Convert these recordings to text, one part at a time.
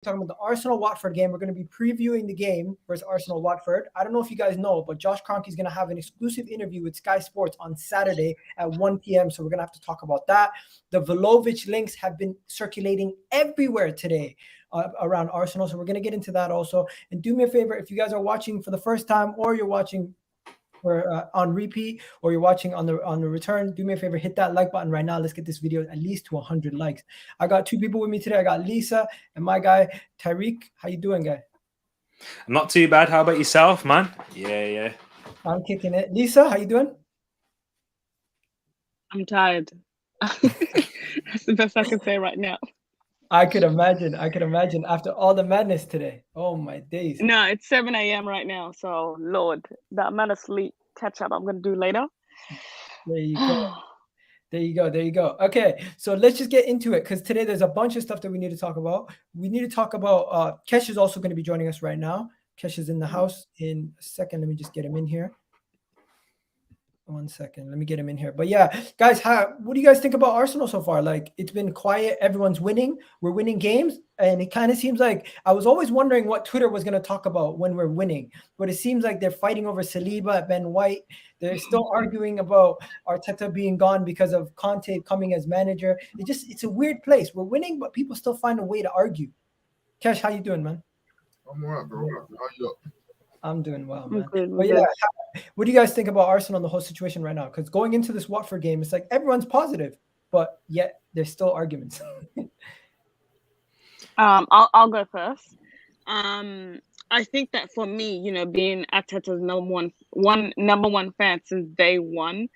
talking about the Arsenal-Watford game. We're going to be previewing the game versus Arsenal-Watford. I don't know if you guys know, but Josh Kroenke is going to have an exclusive interview with Sky Sports on Saturday at 1 p.m. So we're going to have to talk about that. The Vlahovic links have been circulating everywhere today around Arsenal. So we're going to get into that also. And do me a favor, if you guys are watching for the first time or you're watching on repeat or you're watching on the return, do me a favor, hit that like button right now. Let's get this video at least to 100 likes. I got two people with me today. I got Lisa and my guy Tariq. How you doing, guy? I'm not too bad. How about yourself, man? Yeah. I'm kicking it. Lisa, how you doing? I'm tired. That's the best I can say right now. I could imagine after all the madness today. Oh my days. No, it's 7 a.m. right now. So Lord, the amount of sleep catch up I'm gonna do later. There you go. There you go. Okay, so let's just get into it because today there's a bunch of stuff that we need to talk about. We need to talk about Kesh is also going to be joining us right now. Kesh is in the house in a second. Let me just get him in here. 1 second. Let me get him in here. But yeah, guys, what do you guys think about Arsenal so far? Like, it's been quiet. Everyone's winning. We're winning games. And it kind of seems like I was always wondering what Twitter was going to talk about when we're winning. But it seems like they're fighting over Saliba, Ben White. They're still arguing about Arteta being gone because of Conte coming as manager. It's a weird place. We're winning, but people still find a way to argue. Kesh, how you doing, man? I'm all right, bro. How you up? I'm doing well, man. Good. But yeah, what do you guys think about Arsenal and the whole situation right now? Because going into this Watford game, it's like everyone's positive, but yet there's still arguments. I'll go first. I think that for me, being Arteta's number one fan since day one,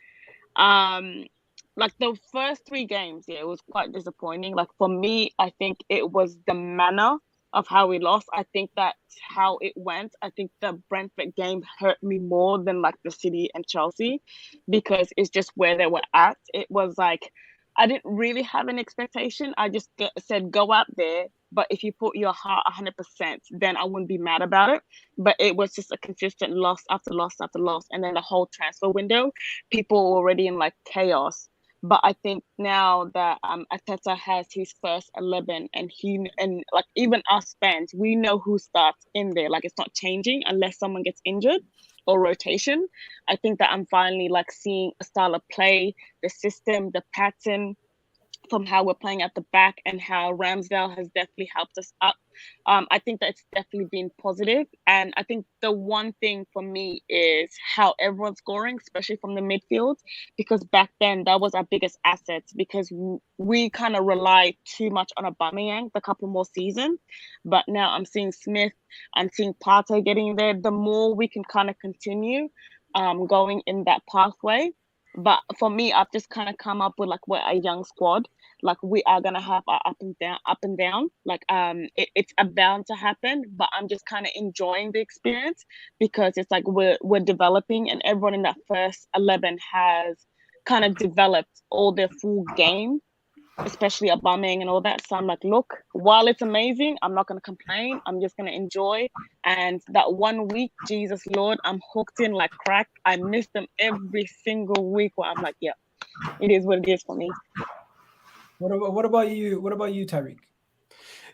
like the first 3 games, it was quite disappointing. Like for me, I think it was the manner of how we lost. I think that's how it went. I think the Brentford game hurt me more than like the City and Chelsea because it's just where they were at. It was like, I didn't really have an expectation. I just said, go out there. But if you put your heart 100%, then I wouldn't be mad about it. But it was just a consistent loss after loss after loss. And then the whole transfer window, people were already in like chaos. But I think now that Arteta has his first 11 and like even us fans, we know who starts in there. Like it's not changing unless someone gets injured or rotation. I think that I'm finally like seeing a style of play, the system, the pattern from how we're playing at the back and how Ramsdale has definitely helped us up. I think that it's definitely been positive. And I think the one thing for me is how everyone's scoring, especially from the midfield, because back then that was our biggest assets because we kind of relied too much on Aubameyang the couple more seasons. But now I'm seeing Smith, I'm seeing Partey getting there. The more we can kind of continue going in that pathway. But for me, I've just kind of come up with like we're a young squad. Like we are gonna have our up and down. Like it's bound to happen. But I'm just kind of enjoying the experience because it's like we're developing, and everyone in that first 11 has kind of developed all their full game, especially Aubameyang and all that. So I'm like, look, while it's amazing, I'm not gonna complain. I'm just gonna enjoy. And that 1 week, Jesus Lord, I'm hooked in like crack. I miss them every single week. Where I'm like, yeah, it is what it is for me. What about you? What about you, Tariq?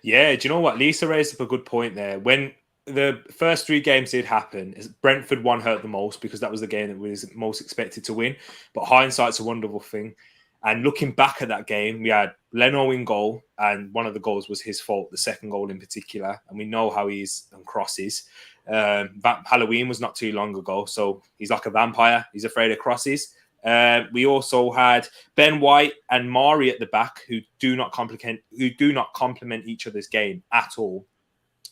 Yeah, do you know what? Lisa raised up a good point there. When the first 3 games did happen, Brentford one hurt the most because that was the game that was most expected to win. But hindsight's a wonderful thing. And looking back at that game, we had Leno in goal, and one of the goals was his fault, the second goal in particular. And we know how he is on crosses. Halloween was not too long ago, so he's like a vampire. He's afraid of crosses. We also had Ben White and Mari at the back who do not complement each other's game at all.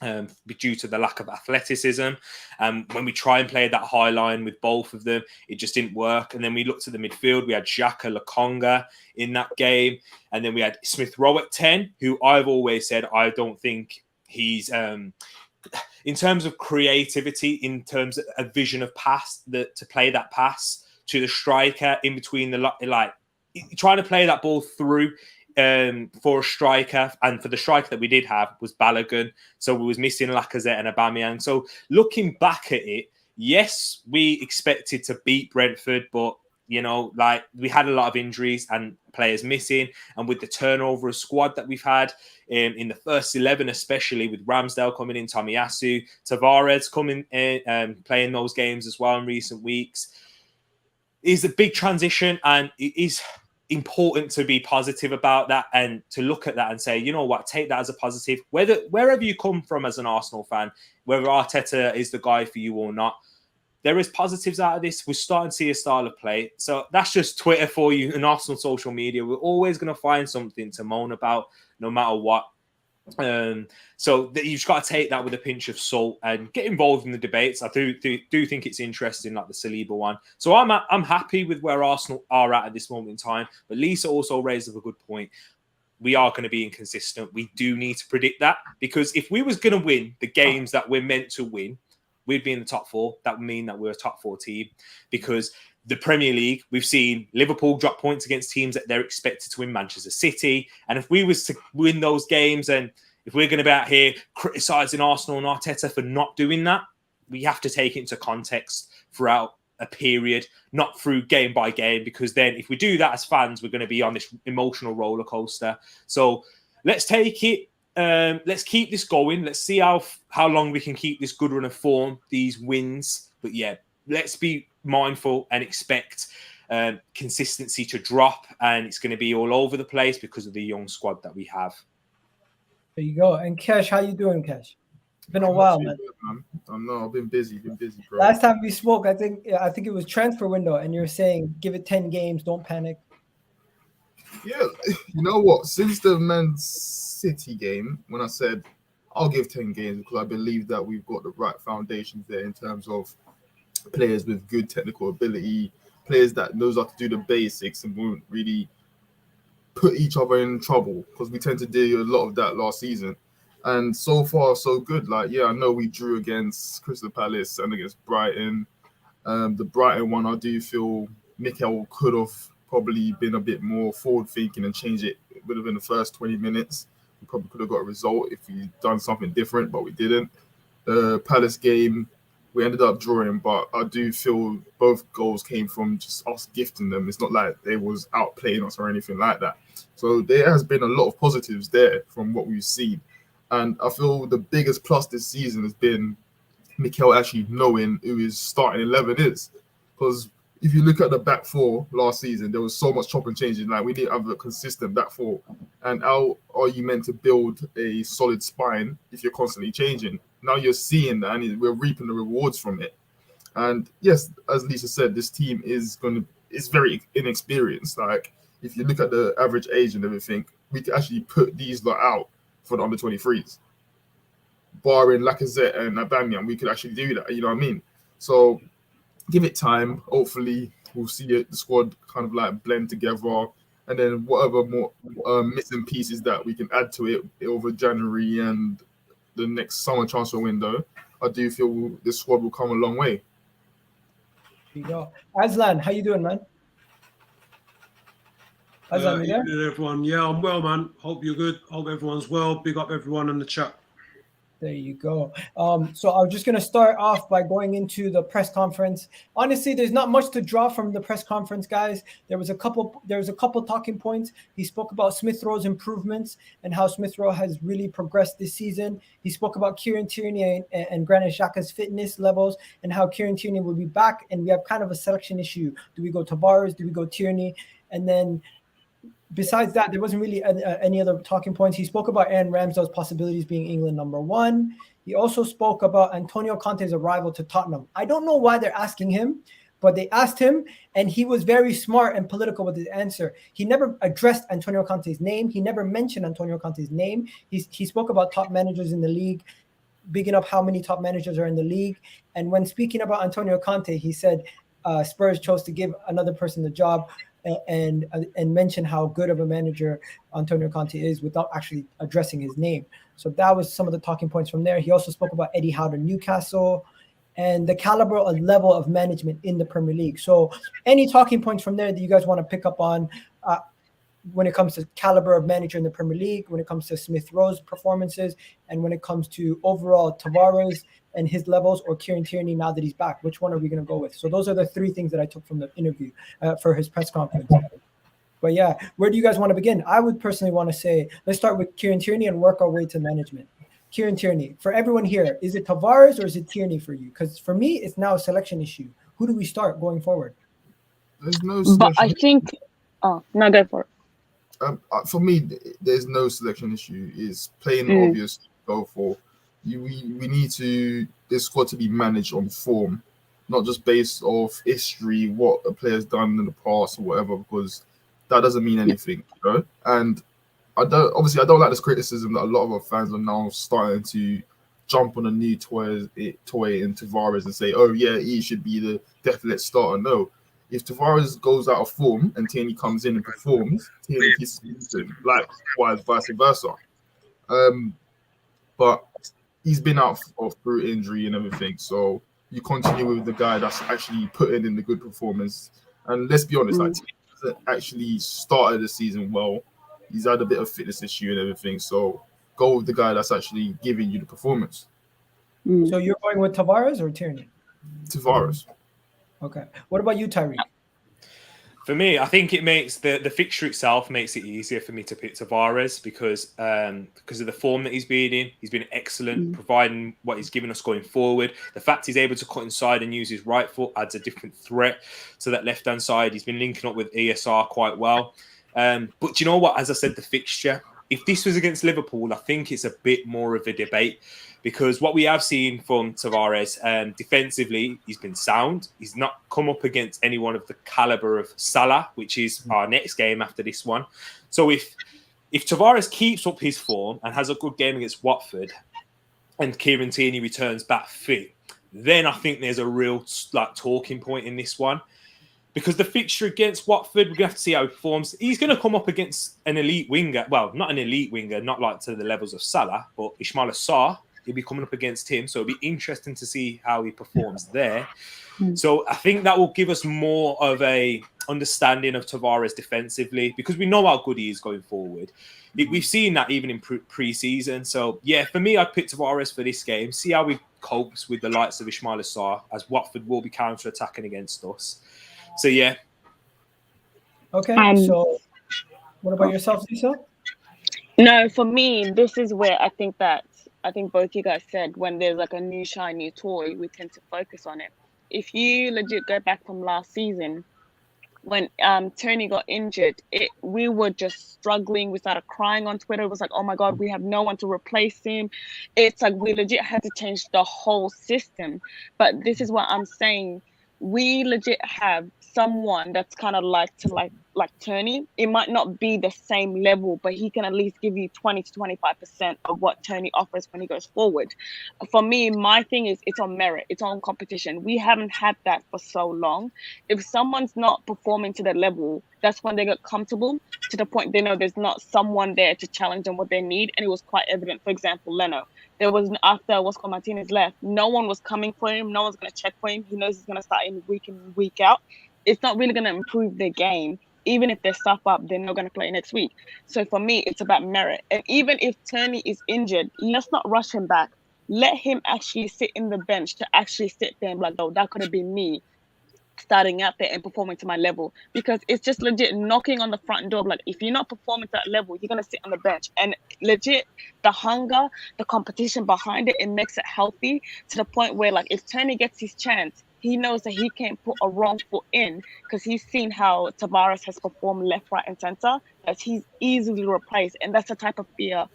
Due to the lack of athleticism. When we try and play that high line with both of them, it just didn't work. And then we looked at the midfield. We had Xhaka Lokonga in that game. And then we had Smith Rowe at 10, who I've always said I don't think he's... in terms of creativity, in terms of a vision of pass, to play that pass to the striker in between trying to play that ball through for a striker, and for the striker that we did have was Balogun, so we was missing Lacazette and Aubameyang. So looking back at it, yes, we expected to beat Brentford, but You know, like we had a lot of injuries and players missing, and with the turnover of squad that we've had in the first 11, especially with Ramsdale coming in, Tomiyasu, Tavares coming in, playing those games as well in recent weeks, is a big transition, and it is important to be positive about that and to look at that and say, you know what, take that as a positive. Wherever you come from as an Arsenal fan, whether Arteta is the guy for you or not, there is positives out of this. We're starting to see a style of play. So that's just Twitter for you and Arsenal social media. We're always going to find something to moan about no matter what. So you've just got to take that with a pinch of salt and get involved in the debates. I do think it's interesting, like the Saliba one. So I'm happy with where Arsenal are at this moment in time. But Lisa also raised up a good point. We are going to be inconsistent. We do need to predict that, because if we was going to win the games that we're meant to win, we'd be in the top 4. That would mean that we're a top 4 team, because the Premier League, we've seen Liverpool drop points against teams that they're expected to win, Manchester City. And if we was to win those games, and if we're going to be out here criticising Arsenal and Arteta for not doing that, we have to take it into context throughout a period, not through game by game, because then if we do that as fans, we're going to be on this emotional roller coaster. So let's take it. Let's keep this going. Let's see how long we can keep this good run of form, these wins. But yeah, let's be mindful and expect consistency to drop, and it's going to be all over the place because of the young squad that we have. There you go. And Kesh, how you doing, Kesh? It's been a while, man. I know, I've been busy, bro. Last time we spoke, I think it was transfer window, and you're saying give it 10 games, don't panic. Yeah, you know what? Since the Man City game, when I said I'll give 10 games, because I believe that we've got the right foundations there in terms of players with good technical ability, players that knows how to do the basics and won't really put each other in trouble, because we tend to do a lot of that last season. And so far, so good. Like, yeah, I know we drew against Crystal Palace and against Brighton. The Brighton one, I do feel Mikel could have probably been a bit more forward-thinking and changed it within the first 20 minutes. We probably could have got a result if we done something different, but we didn't. The Palace game, we ended up drawing, but I do feel both goals came from just us gifting them. It's not like they was outplaying us or anything like that. So there has been a lot of positives there from what we've seen. And I feel the biggest plus this season has been Mikel actually knowing who his starting 11 is. Because if you look at the back 4 last season, there was so much chop and changing. Like, we didn't have a consistent back 4. And how are you meant to build a solid spine if you're constantly changing? Now you're seeing that, and we're reaping the rewards from it. And yes, as Lisa said, this team is very inexperienced. Like, if you look at the average age and everything, we could actually put these lot out for the under 23s. Barring Lacazette and Aubameyang, we could actually do that. You know what I mean? So give it time. Hopefully, we'll see the squad kind of like blend together, and then whatever more missing pieces that we can add to it over January and the next summer transfer window, I do feel this squad will come a long way. There you go. Aslan, how you doing, man? Aslan, you there? Evening, everyone. Yeah, I'm well, man. Hope you're good. Hope everyone's well. Big up everyone in the chat. There you go. So I was just going to start off by going into the press conference. Honestly, there's not much to draw from the press conference, guys. There was a couple talking points. He spoke about Smith Rowe's improvements and how Smith Rowe has really progressed this season. He spoke about Kieran Tierney and Granit Xhaka's fitness levels and how Kieran Tierney will be back. And we have kind of a selection issue. Do we go Tavares? Do we go Tierney? And then besides that, there wasn't really any other talking points. He spoke about Aaron Ramsdale's possibilities being England number 1. He also spoke about Antonio Conte's arrival to Tottenham. I don't know why they're asking him, but they asked him, and he was very smart and political with his answer. He never addressed Antonio Conte's name. He never mentioned Antonio Conte's name. He spoke about top managers in the league, bigging up how many top managers are in the league. And when speaking about Antonio Conte, he said Spurs chose to give another person the job, and mention how good of a manager Antonio Conte is without actually addressing his name. So that was some of the talking points from there. He also spoke about Eddie Howe to Newcastle and the caliber of level of management in the Premier League. So any talking points from there that you guys want to pick up on when it comes to caliber of manager in the Premier League, when it comes to Smith Rowe's performances, and when it comes to overall Tavares and his levels, or Kieran Tierney now that he's back? Which one are we going to go with? So those are the three things that I took from the interview for his press conference. But yeah, where do you guys want to begin? I would personally want to say, let's start with Kieran Tierney and work our way to management. Kieran Tierney, for everyone here, is it Tavares or is it Tierney for you? Because for me, it's now a selection issue. Who do we start going forward? There's no But selection. I think, oh, no, go for it. For me, there's no selection issue. It's plain obvious. Go for you. We need this squad to be managed on form, not just based off history, what a player's done in the past or whatever, because that doesn't mean anything, you know? And I don't like this criticism that a lot of our fans are now starting to jump on a new toy in Tavares and say, oh yeah, he should be the definite starter. No. If Tavares goes out of form and Tierney comes in and performs, Tierney keeps him, likewise, vice versa. But he's been out through injury and everything, so you continue with the guy that's actually putting in the good performance. And let's be honest, Tierney hasn't actually started the season well. He's had a bit of fitness issue and everything, so go with the guy that's actually giving you the performance. So you're going with Tavares or Tierney? Tavares. Okay. What about you, Tyreek? For me, I think it makes the fixture itself makes it easier for me to pick Tavares because of the form that he's been in. He's been excellent, providing what he's given us going forward. The fact he's able to cut inside and use his right foot adds a different threat to that left-hand side. He's been linking up with ESR quite well. But you know what? As I said, the fixture, if this was against Liverpool, I think it's a bit more of a debate because what we have seen from Tavares defensively, he's been sound. He's not come up against anyone of the calibre of Salah, which is our next game after this one. So if Tavares keeps up his form and has a good game against Watford and Kieran Tierney returns back fit, then I think there's a real talking point in this one. Because the fixture against Watford, we're going to have to see how he performs. He's going to come up against an elite winger. Well, not an elite winger, not like to the levels of Salah, but Ismail Assar. He'll be coming up against him. So it'll be interesting to see how he performs there. So I think that will give us more of a understanding of Tavares defensively because we know how good he is going forward. We've seen that even in pre-season. So, yeah, for me, I'd pick Tavares for this game. See how he copes with the likes of Ismail Assar as Watford will be counter-attacking against us. So, yeah. Okay, so what about yourself, Lisa? No, for me, this is where I think both you guys said when there's like a new shiny toy, we tend to focus on it. If you legit go back from last season, when Tony got injured, we were just struggling. We started crying on Twitter. It was like, oh my God, we have no one to replace him. It's like we legit had to change the whole system. But this is what I'm saying. We legit have someone that's kind of like Tony. It might not be the same level, but he can at least give you 20 to 25% of what Tony offers when he goes forward. For me, my thing is it's on merit, it's on competition. We haven't had that for so long. If someone's not performing to that level, that's when they get comfortable to the point they know there's not someone there to challenge them what they need. And it was quite evident. For example, Leno. There was after Oscar Martinez left, no one was coming for him. No one's going to check for him. He knows he's going to start in week out. It's not really going to improve their game. Even if they stuff up, they're not going to play next week. So for me, it's about merit. And even if Tony is injured, let's not rush him back. Let him actually sit in the bench to actually sit there and be like, oh, that could have been me starting out there and performing to my level, because it's just legit knocking on the front door. Like, if you're not performing to that level, you're going to sit on the bench. And legit, the hunger, the competition behind it, it makes it healthy to the point where, like, if Tony gets his chance, he knows that he can't put a wrong foot in because he's seen how Tavares has performed left, right, and center, that he's easily replaced. And that's the type of fear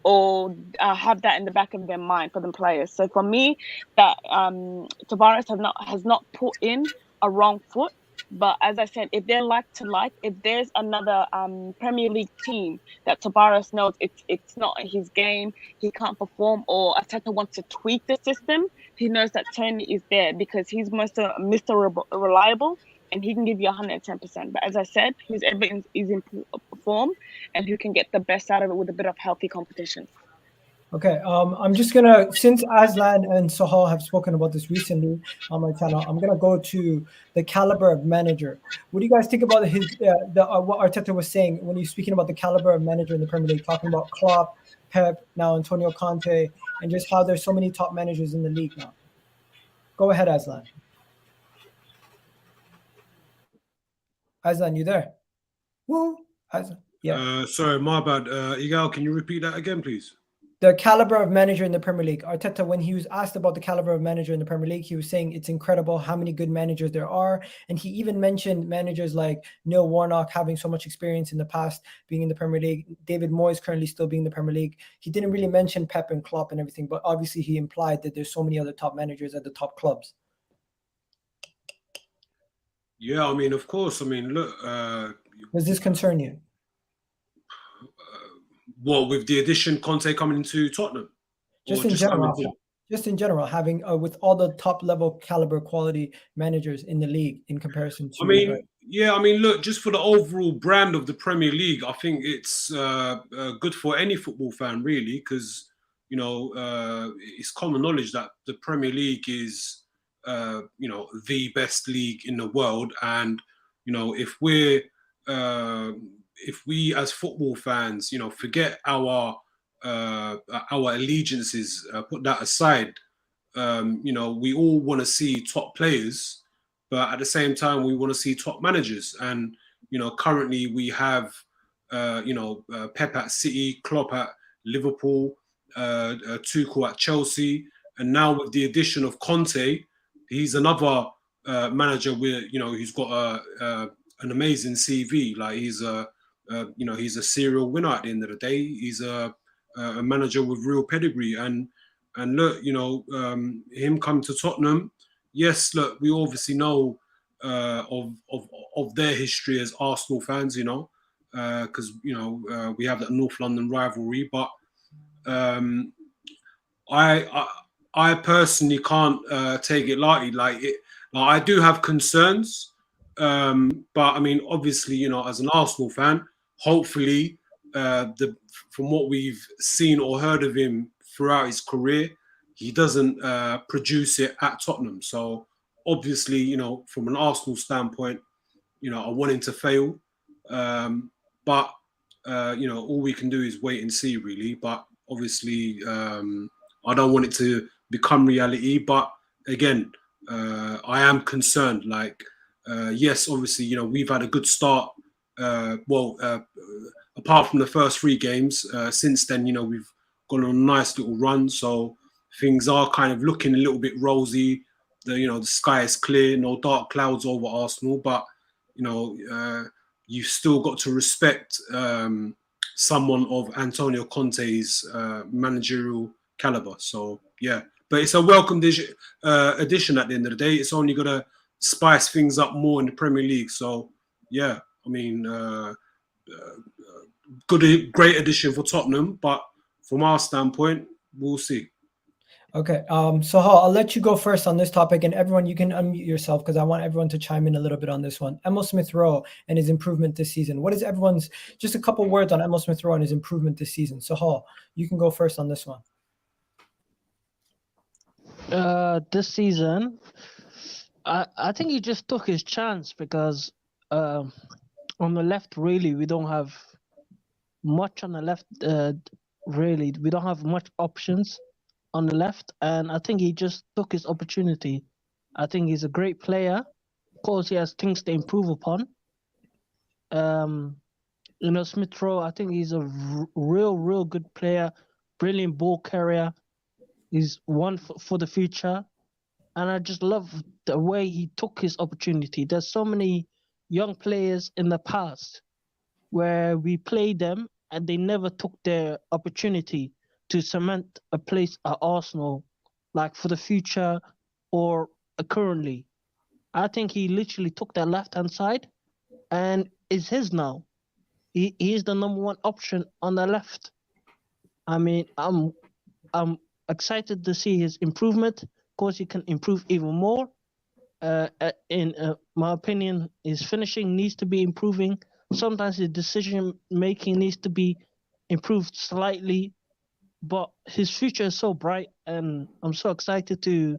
or have that in the back of their mind for the players. So for me, that Tavares has not put in a wrong foot. But as I said, if they're if there's another Premier League team that Tavares knows it's not his game, he can't perform, or Arteta wants to tweak the system, he knows that Tony is there because he's Mr. Reliable and he can give you 110%. But as I said, his everything is in form and he can get the best out of it with a bit of healthy competition. Okay, I'm just gonna, since Aslan and Sahal have spoken about this recently on my channel, I'm gonna go to the caliber of manager. What do you guys think about what Arteta was saying when he's speaking about the caliber of manager in the Premier League, talking about Klopp, Pep, now Antonio Conte, and just how there's so many top managers in the league now. Go ahead, Aslan. Aslan, you there? Woo! Aslan. Yeah. Sorry, my bad. Igal, can you repeat that again, please? The caliber of manager in the Premier League. Arteta, when he was asked about the caliber of manager in the Premier League, he was saying it's incredible how many good managers there are. And he even mentioned managers like Neil Warnock having so much experience in the past being in the Premier League. David Moyes currently still being in the Premier League. He didn't really mention Pep and Klopp and everything, but obviously he implied that there's so many other top managers at the top clubs. Yeah, I mean, of course. I mean, look. Does this concern you? What, with the addition Conte coming into Tottenham? Just in general, having with all the top level caliber quality managers in the league in comparison to. I mean, yeah, I mean, look, just for the overall brand of the Premier League, I think it's good for any football fan, really, because it's common knowledge that the Premier League is the best league in the world, and if we as football fans, forget our allegiances, put that aside, we all want to see top players, but at the same time, we want to see top managers. And, currently we have, Pep at City, Klopp at Liverpool, Tuchel at Chelsea. And now with the addition of Conte, he's another manager who's got an amazing CV. Like he's a serial winner at the end of the day. He's a manager with real pedigree. And look, him coming to Tottenham, yes, look, we obviously know of their history as Arsenal fans, because we have that North London rivalry. But I personally can't take it lightly. Like I do have concerns, but I mean, obviously, as an Arsenal fan, hopefully, from what we've seen or heard of him throughout his career, he doesn't produce it at Tottenham. So obviously, from an Arsenal standpoint, I want him to fail. But all we can do is wait and see, really. But obviously, I don't want it to become reality. But again, I am concerned. Like, yes, obviously, we've had a good start. Apart from the first 3 games, since then, we've gone on a nice little run. So things are kind of looking a little bit rosy. The sky is clear, no dark clouds over Arsenal. But you've still got to respect someone of Antonio Conte's managerial caliber. So yeah, but it's a welcome addition at the end of the day. It's only going to spice things up more in the Premier League. So yeah, I mean, great addition for Tottenham, but from our standpoint, we'll see. Okay, Sahal, I'll let you go first on this topic, and everyone, you can unmute yourself because I want everyone to chime in a little bit on this one. Emil Smith-Rowe and his improvement this season. What is everyone's, just a couple words on Emil Smith-Rowe and his improvement this season? Sahal, you can go first on this one. This season, I think he just took his chance because on the left, really, we don't have much on the left. Really, we don't have much options on the left, and I think he just took his opportunity. I think he's a great player. Of course, he has things to improve upon. Smith-Rowe, I think he's a real good player, brilliant ball carrier. He's one for the future, and I just love the way he took his opportunity. There's so many young players in the past where we played them and they never took their opportunity to cement a place at Arsenal, like for the future or currently. I think he literally took that left-hand side and is his now. He is the number 1 option on the left. I mean, I'm excited to see his improvement. Of course, he can improve even more. In my opinion, his finishing needs to be improving. Sometimes his decision-making needs to be improved slightly. But his future is so bright, and I'm so excited to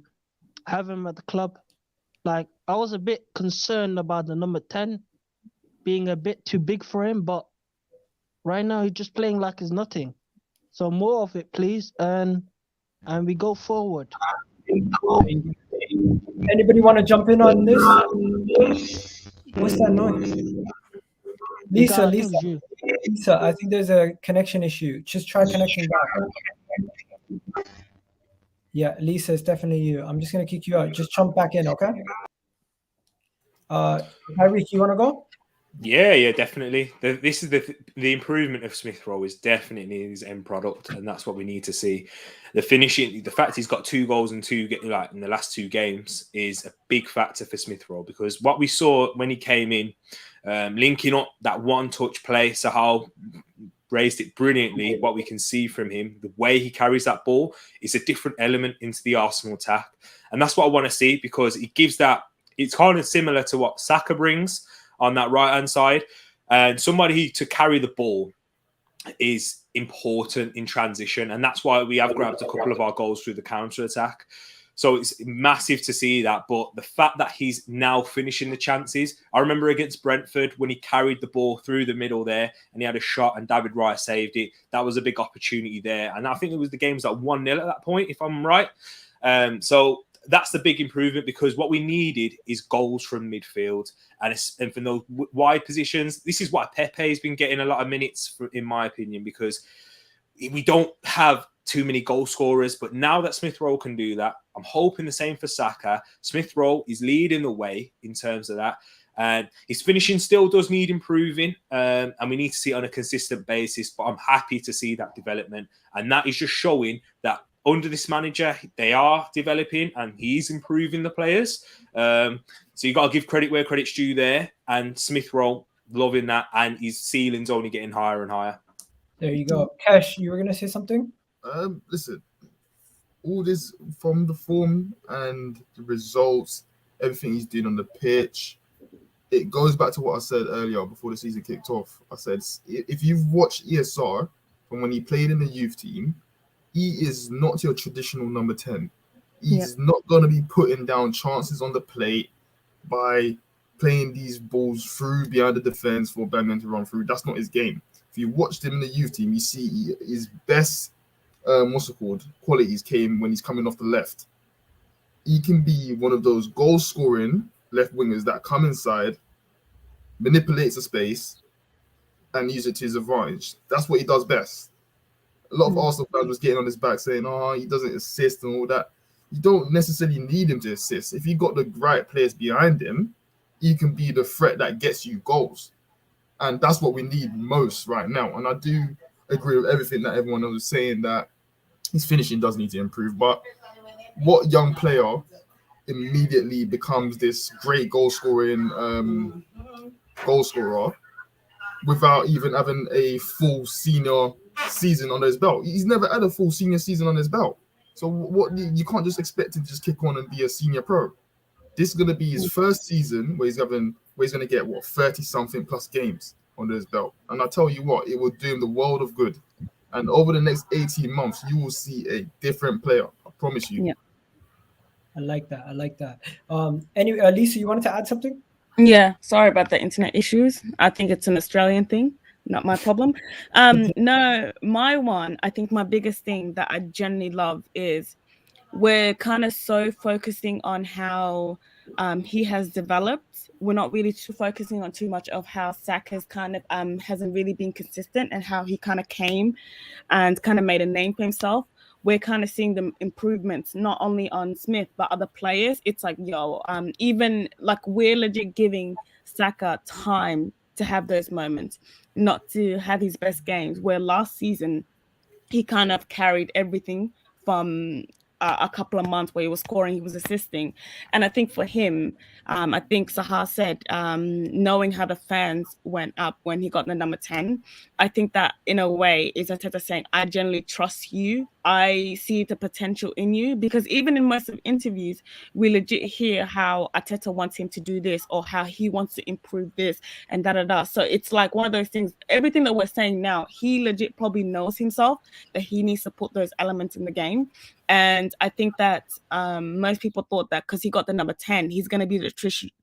have him at the club. Like, I was a bit concerned about the number 10 being a bit too big for him, but right now he's just playing like it's nothing. So more of it, please, and we go forward. Anybody want to jump in on this? What's that noise? Lisa, I think it's you. Lisa, I think there's a connection issue. Just try connecting back. Yeah, Lisa, it's definitely you. I'm just gonna kick you out. Just jump back in, okay? Tyreek, you wanna go? Yeah, definitely. This is the improvement of Smith Rowe is definitely his end product, and that's what we need to see. The finishing, the fact he's got 2 goals in in the last 2 games is a big factor for Smith Rowe, because what we saw when he came in, linking up that one-touch play, Sahal raised it brilliantly. What we can see from him, the way he carries that ball, is a different element into the Arsenal attack, and that's what I want to see, because it gives that. It's kind of similar to what Saka brings on that right-hand side. And somebody to carry the ball is important in transition. And that's why we have grabbed a couple of our goals through the counter-attack. So it's massive to see that. But the fact that he's now finishing the chances, I remember against Brentford when he carried the ball through the middle there and he had a shot and David Raya saved it. That was a big opportunity there. And I think it was the game was like 1-0 at that point, if I'm right. So that's the big improvement, because what we needed is goals from midfield and from those wide positions. This is why Pepe has been getting a lot of minutes, in my opinion, because we don't have too many goal scorers. But now that Smith Rowe can do that, I'm hoping the same for Saka. Smith Rowe is leading the way in terms of that. And his finishing still does need improving, and we need to see it on a consistent basis. But I'm happy to see that development. And that is just showing that under this manager, they are developing and he's improving the players. So you've got to give credit where credit's due there. And Smith Rowe, loving that. And his ceiling's only getting higher and higher. There you go. Kesh, you were going to say something? Listen, all this from the form and the results, everything he's doing on the pitch, it goes back to what I said earlier before the season kicked off. I said, if you've watched ESR from when he played in the youth team, he is not your traditional number 10. He's not going to be putting down chances on the plate by playing these balls through behind the defense for Batman to run through. That's not his game. If you watched him in the youth team, you see his best, qualities came when he's coming off the left. He can be one of those goal-scoring left wingers that come inside, manipulates the space, and use it to his advantage. That's what he does best. A lot of Arsenal fans was getting on his back saying, he doesn't assist and all that. You don't necessarily need him to assist. If you got the right players behind him, he can be the threat that gets you goals. And that's what we need most right now. And I do agree with everything that everyone else is saying, that his finishing does need to improve. But what young player immediately becomes this great goal scorer without even having a full senior season under his belt? He's never had a full senior season on his belt. So what, you can't just expect him to just kick on and be a senior pro. This is going to be his first season where he's going to get 30 something plus games under his belt. And I tell you what, it will do him the world of good. And over the next 18 months, you will see a different player. I promise you. Yeah. I like that. Anyway, Lisa, you wanted to add something? Yeah, sorry about the internet issues. I think it's an Australian thing, not my problem. No, my one, I think my biggest thing that I genuinely love is we're kind of so focusing on how he has developed. We're not really focusing on too much of how Saka's kind of hasn't really been consistent and how he kind of came and kind of made a name for himself. We're kind of seeing the improvements, not only on Smith, but other players. It's like, even like we're legit giving Saka time to have those moments, not to have his best games, where last season he kind of carried everything from a couple of months where he was scoring, he was assisting. And I think for him, I think Sahar said, knowing how the fans went up when he got the number 10, I think that in a way is Arteta saying, I generally trust you I see the potential in you, because even in most of interviews, we legit hear how Arteta wants him to do this or how he wants to improve this and da. So it's like one of those things, everything that we're saying now, he legit probably knows himself that he needs to put those elements in the game. And I think that most people thought that because he got the number 10, he's going to be the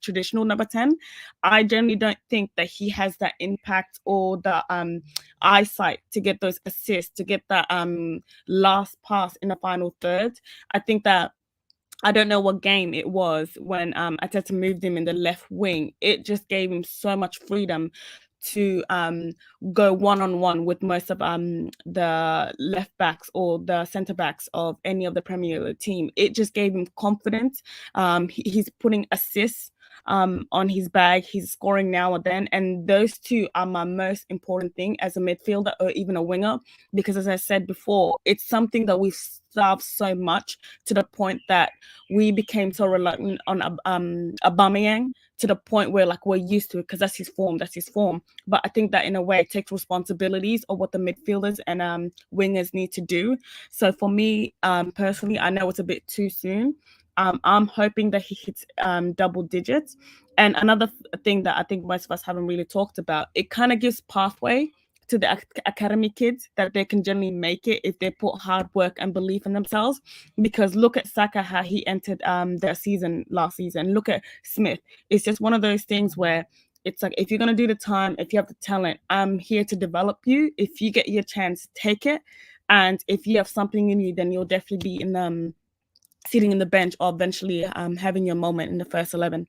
traditional number 10. I generally don't think that he has that impact or the eyesight to get those assists, to get that last pass in the final third. I think that, I don't know what game it was when Arteta moved him in the left wing. It just gave him so much freedom to go one-on-one with most of the left backs or the centre backs of any of the Premier League team. It just gave him confidence. He's putting assists on his bag. He's scoring now and then, and those two are my most important thing as a midfielder or even a winger, because as I said before, it's something that we've starved so much to the point that we became so reluctant on Aubameyang, to the point where like we're used to it because that's his form. But I think that in a way it takes responsibilities of what the midfielders and wingers need to do. So for me personally, I know it's a bit too soon. I'm hoping that he hits double digits. And another thing that I think most of us haven't really talked about, it kind of gives pathway to the academy kids that they can generally make it if they put hard work and belief in themselves. Because look at Saka, how he entered their season last season. Look at Smith. It's just one of those things where it's like, if you're going to do the time, if you have the talent, I'm here to develop you. If you get your chance, take it. And if you have something in you, then you'll definitely be in sitting in the bench or eventually having your moment in the first 11.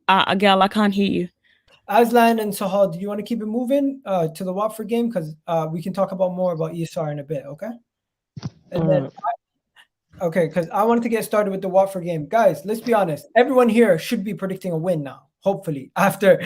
Agal, I can't hear you. Aslan and Sahal, do you want to keep it moving to the Watford game? Because we can talk about more about ESR in a bit, okay? And then, okay, because I wanted to get started with the Watford game. Guys, let's be honest. Everyone here should be predicting a win now. Hopefully, after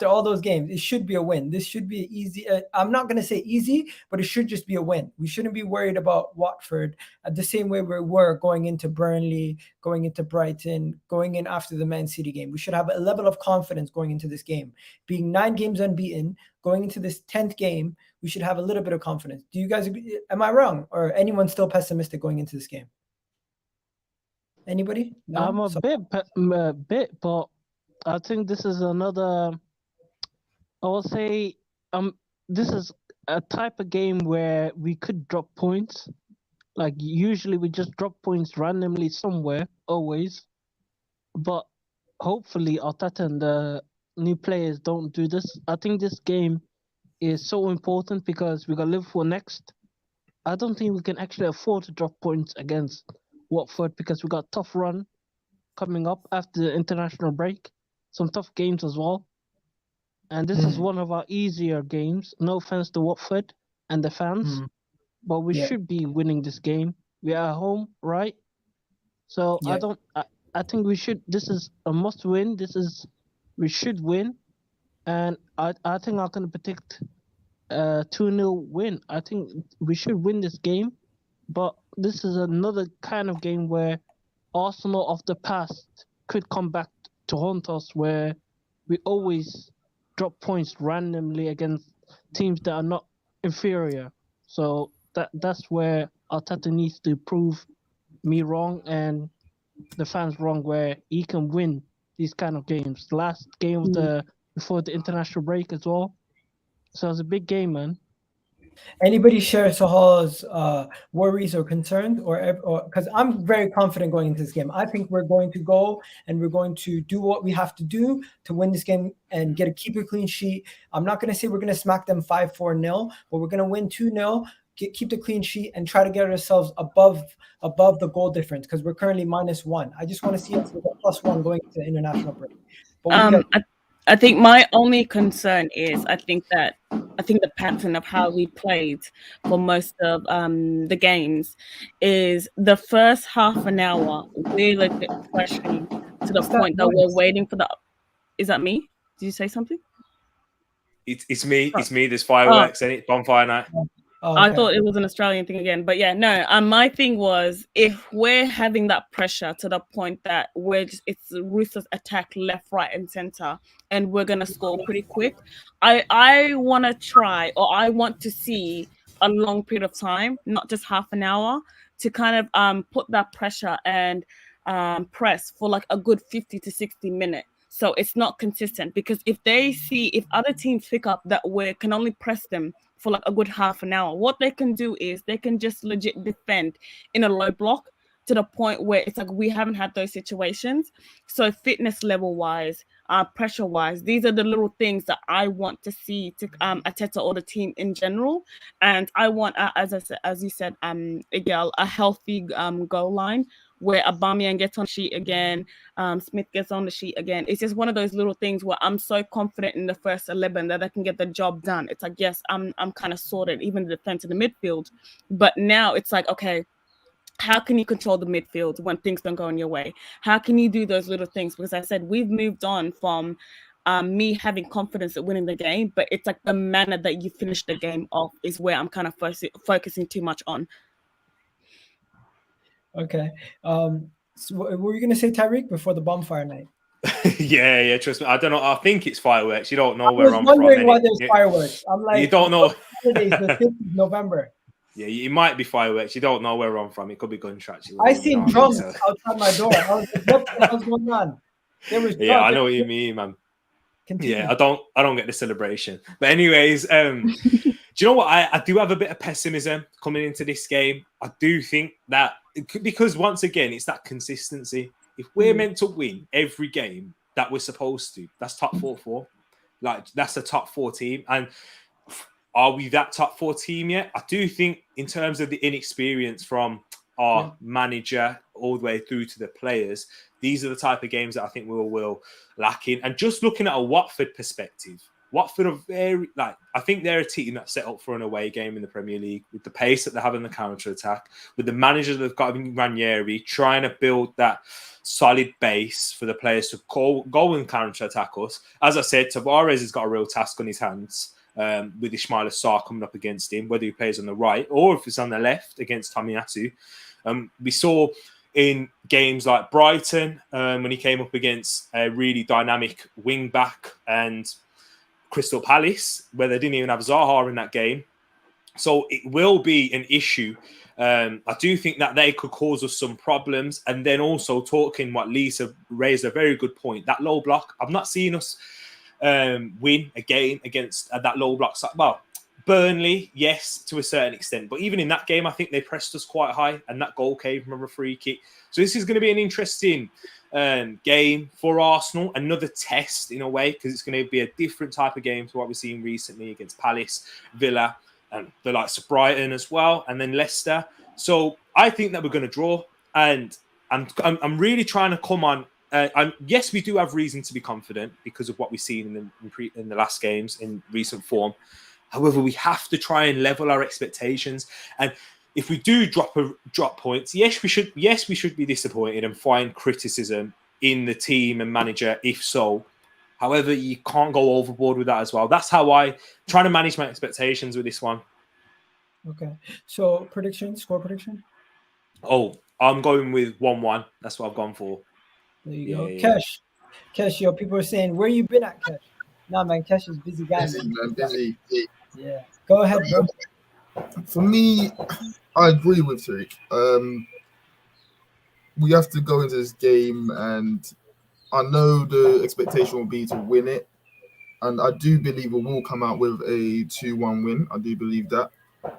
all those games, it should be a win. This should be easy. I'm not going to say easy, but it should just be a win. We shouldn't be worried about Watford the same way we were going into Burnley, going into Brighton, going in after the Man City game. We should have a level of confidence going into this game. Being 9 games unbeaten, going into this 10th game, we should have a little bit of confidence. Do you guys agree? Am I wrong? Or anyone still pessimistic going into this game? Anybody? No? I'm a bit, but I think this is another, I will say, this is a type of game where we could drop points. Like usually we just drop points randomly somewhere, always. But hopefully Arteta and the new players don't do this. I think this game is so important because we got Liverpool next. I don't think we can actually afford to drop points against Watford because we got a tough run coming up after the international break. Some tough games as well. And this is one of our easier games. No offense to Watford and the fans, but we should be winning this game. We are at home, right? So I think we should, this is a must win. We should win. And I think I'm going to predict a 2-0 win. I think we should win this game. But this is another kind of game where Arsenal of the past could come back to haunt us, where we always drop points randomly against teams that are not inferior. So that's where Arteta needs to prove me wrong and the fans wrong, where he can win these kind of games. The last game of before the international break as well. So it's a big game, man. Anybody share Sahal's worries or concerns, or because I'm very confident going into this game. I think we're going to go and we're going to do what we have to do to win this game and keep a clean sheet. I'm not going to say we're going to smack them 5-4-0, but we're going to win 2-0, keep the clean sheet, and try to get ourselves above the goal difference because we're currently -1. I just want to see us with a +1 going into the international break. But I think my only concern is I think the pattern of how we played for most of the games is the first half an hour we're like questioning to the point that we're waiting for the. Is that me? Did you say something? It's me. It's me. There's fireworks in it. Bonfire night. Oh, I okay. thought it was an Australian thing again, but yeah, no. My thing was, if we're having that pressure to the point that it's a ruthless attack left, right, and center, and we're gonna score pretty quick, I want to try, or I want to see a long period of time, not just half an hour, to kind of put that pressure and press for like a good 50 to 60 minutes. So it's not consistent, because if other teams pick up that we can only press them for like a good half an hour, what they can do is they can just legit defend in a low block to the point where it's like we haven't had those situations. So fitness level wise, pressure wise, these are the little things that I want to see to Arteta or the team in general. And I want, as you said, Miguel, a healthy goal line where Aubameyang gets on the sheet again, Smith gets on the sheet again. It's just one of those little things where I'm so confident in the first 11 that I can get the job done. It's like, yes, I'm kind of sorted, even the defense in the midfield. But now it's like, okay, how can you control the midfield when things don't go in your way? How can you do those little things? Because I said we've moved on from me having confidence at winning the game, but it's like the manner that you finish the game off is where I'm kind of focusing too much on. Okay. So what were you going to say, Tyreek, before the bonfire night? Yeah, trust me. I don't know. I think it's fireworks. You don't know I where was I'm wondering from. why there's fireworks. I'm like, you don't know. Holidays, the 5th of November. Yeah, it might be fireworks. You don't know where I'm from. It could be gunshots. I seen drums outside my door. I was like, what the hell's going on? There was yeah, I know what you mean, man. Continue. Yeah, I don't get the celebration. But anyways, do you know what? I do have a bit of pessimism coming into this game. I do think that because once again, it's that consistency. If we're meant to win every game that we're supposed to, that's top 4-4. Like that's a top 4 team. And are we that top 4 team yet? I do think in terms of the inexperience from our manager all the way through to the players, these are the type of games that I think we will lack in. And just looking at a Watford perspective, Watford are very, I think they're a team that's set up for an away game in the Premier League with the pace that they have in the counter-attack, with the manager that they've got in Ranieri, trying to build that solid base for the players to go and counter-attack us. As I said, Tavares has got a real task on his hands. With Ismail Assar coming up against him, whether he plays on the right or if it's on the left against Tomiyasu. We saw in games like Brighton, when he came up against a really dynamic wing back, and Crystal Palace, where they didn't even have Zaha in that game. So it will be an issue. I do think that they could cause us some problems. And then also talking what Lisa raised a very good point, that low block. I've not seen us win a game against that low block. Well, Burnley, yes, to a certain extent. But even in that game, I think they pressed us quite high. And that goal came from a free kick. So this is going to be an interesting game for Arsenal. Another test in a way, because it's going to be a different type of game to what we've seen recently against Palace, Villa, and the likes of Brighton as well, and then Leicester. So I think that we're going to draw. And I'm really trying to come on. Yes, we do have reason to be confident because of what we've seen in the last games in recent form. However, we have to try and level our expectations. And if we do drop points, yes, we should be disappointed and find criticism in the team and manager if so. However, you can't go overboard with that as well. That's how I try to manage my expectations with this one. Okay. So score prediction? Oh, I'm going with 1-1. That's what I've gone for. There you go. Kesh, yo, people are saying, where you been at, Kesh? Nah, man, Kesh is busy guy. Busy. Yeah. Go ahead, bro. For me, I agree with Tariq. We have to go into this game, and I know the expectation will be to win it. And I do believe we will come out with a 2-1 win. I do believe that.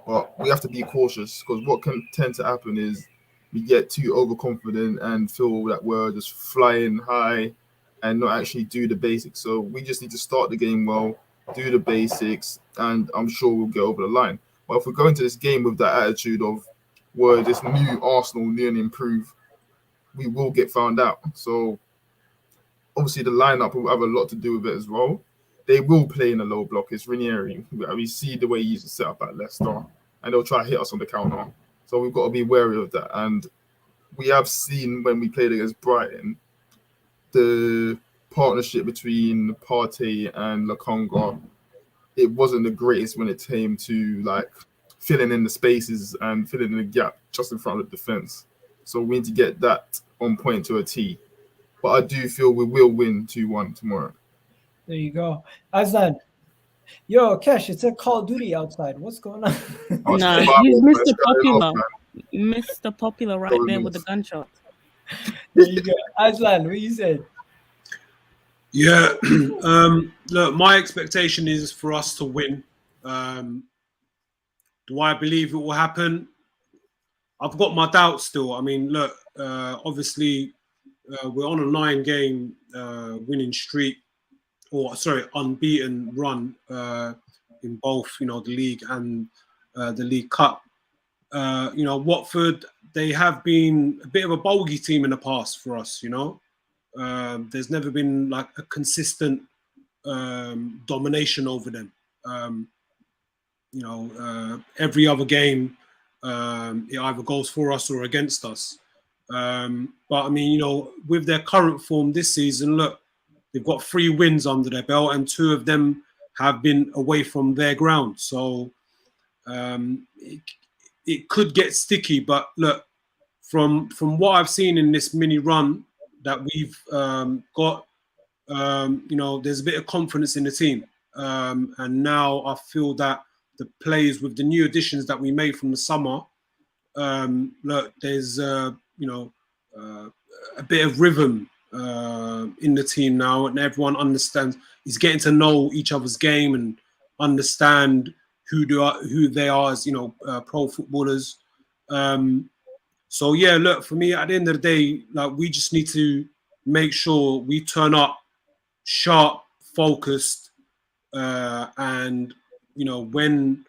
But we have to be cautious, because what can tend to happen is we get too overconfident and feel that we're just flying high and not actually do the basics. So we just need to start the game well, do the basics, and I'm sure we'll get over the line. But if we go into this game with that attitude of we're this new Arsenal, new and improved, we will get found out. So obviously the lineup will have a lot to do with it as well. They will play in a low block. It's Ranieri. We see the way he used to set up at Leicester, and they'll try to hit us on the counter. So we've got to be wary of that. And we have seen when we played against Brighton, the partnership between Partey and Lokonga, it wasn't the greatest when it came to filling in the spaces and filling in the gap just in front of the defense. So we need to get that on point to a T. But I do feel we will win 2-1 tomorrow. There you go. Aslan. Yo, Kesh, it's a Call of Duty outside. What's going on? No, he's Mr. Popular. Mr. Popular right there with the gunshot. There you go. Aslan, what you said? Yeah, look, my expectation is for us to win. Do I believe it will happen? I've got my doubts still. I mean, look, obviously, we're on a 9-game winning streak, or sorry, unbeaten run in both, the league and the League Cup. Watford, they have been a bit of a bogey team in the past for us. There's never been like a consistent domination over them. Every other game, it either goes for us or against us. But I mean, with their current form this season, look, they've got 3 wins under their belt, and 2 of them have been away from their ground. So it could get sticky. But look, from what I've seen in this mini run that we've got, there's a bit of confidence in the team. And now I feel that the players with the new additions that we made from the summer, look, there's a bit of rhythm in the team now, and everyone understands. He's getting to know each other's game and understand who they are as pro footballers. So yeah, look, for me, at the end of the day, like, we just need to make sure we turn up sharp, focused, and when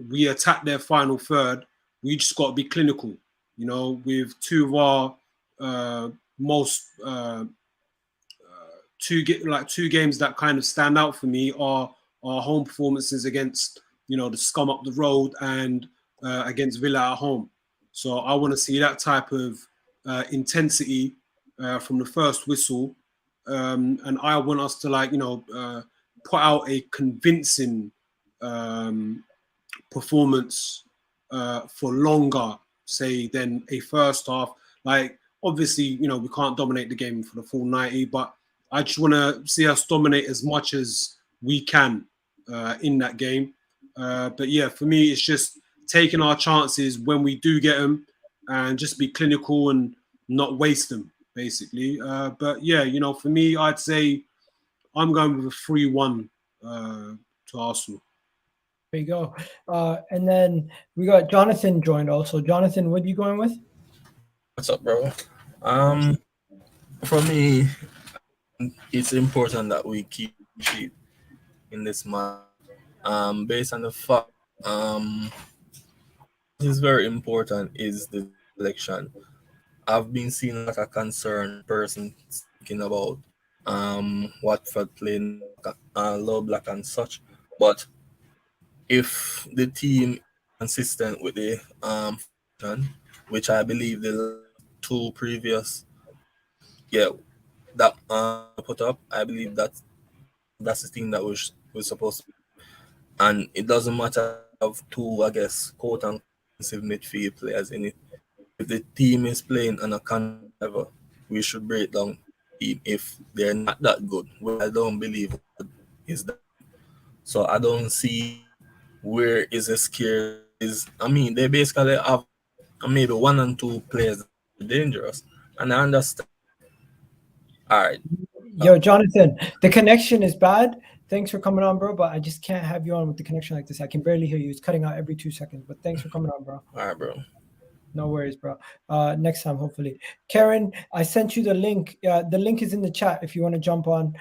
we attack their final third, we just got to be clinical. With 2 of our most 2 games that kind of stand out for me are our home performances against the scum up the road and against Villa at home. So I want to see that type of intensity from the first whistle, and I want us to put out a convincing performance for longer, say, than a first half. Like, obviously, we can't dominate the game for the full 90, but I just want to see us dominate as much as we can in that game. But yeah, for me, it's just taking our chances when we do get them and just be clinical and not waste them, basically. But yeah, for me, I'd say I'm going with a 3-1 to Arsenal. There you go. And then we got Jonathan joined also. Jonathan, what are you going with? What's up, bro? For me, it's important that we keep cheap in this match. Based on the fact, what is very important is the selection. I've been seeing like a concerned person speaking about Watford playing low black and such, but if the team is consistent with the which I believe the 2 previous, that put up, I believe that's the thing that we're supposed to. And it doesn't matter of 2, I guess, quote unquote midfield players in it. If the team is playing on a kind level, we should break down the team if they're not that good. Well, I don't believe is that. So I don't see where is a scare is. I mean, they basically have maybe 1 and 2 players that are dangerous, and I understand. All right. Yo, Jonathan, the connection is bad. Thanks for coming on, bro, but I just can't have you on with the connection like this. I can barely hear you. It's cutting out every 2 seconds, but thanks for coming on, bro. All right, bro. No worries, bro. Next time, hopefully. Karen, I sent you the link. The link is in the chat if you want to jump on.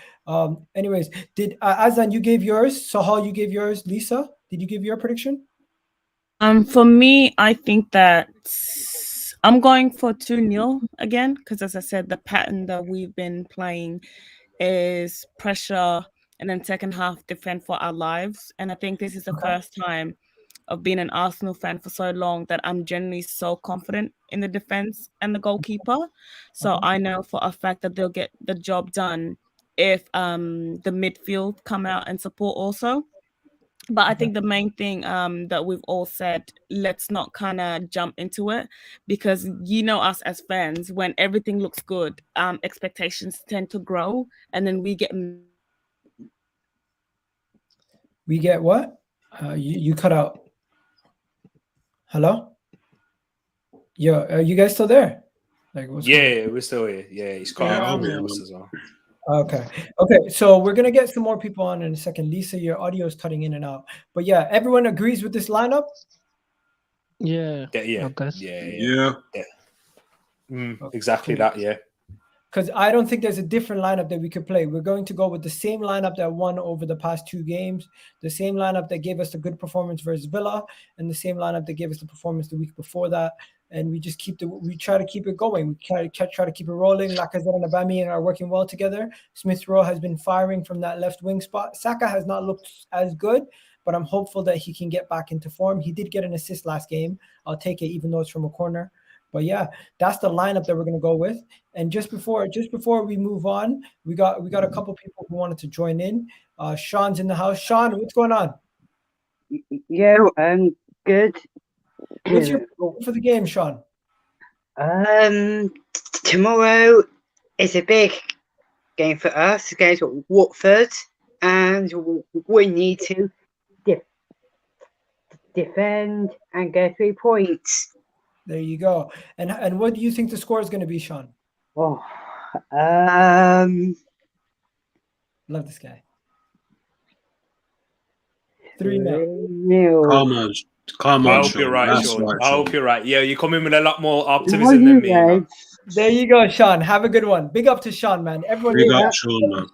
Anyways, did Azan, you gave yours. Sahal, you gave yours. Lisa, did you give your prediction? For me, I think that I'm going for 2-0 again, because as I said, the pattern that we've been playing is pressure and then second half defend for our lives. And I think this is the first time of being an Arsenal fan for so long that I'm generally so confident in the defense and the goalkeeper. So I know for a fact that they'll get the job done if the midfield come out and support also. But I think the main thing that we've all said, let's not kind of jump into it, because us as fans, when everything looks good, expectations tend to grow, and then we get what? You cut out. Hello? Yeah, are you guys still there? Like, what's going on? Yeah, we're still here. Yeah, he's cut Yeah, out I'm for here, us man. as well. Okay. So we're gonna get some more people on in a second. Lisa, your audio is cutting in and out. But yeah, everyone agrees with this lineup? Yeah. Yeah, I guess. Yeah. Exactly Cool. that. Yeah. Because I don't think there's a different lineup that we could play. We're going to go with the same lineup that won over the past 2 games, the same lineup that gave us the good performance versus Villa, and the same lineup that gave us the performance the week before that. And we just we try to keep it going. We try to keep it rolling. Lacazette and Aubameyang are working well together. Smith Rowe has been firing from that left wing spot. Saka has not looked as good, but I'm hopeful that he can get back into form. He did get an assist last game. I'll take it, even though it's from a corner. But yeah, that's the lineup that we're going to go with. And just before we move on, we got a couple people who wanted to join in. Sean's in the house. Sean, what's going on? Yeah, good. What's your plan for the game, Sean? Tomorrow is a big game for us against Watford, and we need to defend and get 3 points. There you go. And what do you think the score is going to be, Sean? Oh, love this guy. 3-0. Come on, I hope you're right, Sean. I hope you're right. Yeah, you come in with a lot more optimism than me. Man. There you go, Sean. Have a good one. Big up to Sean, man. Everyone, big up, Sean, man.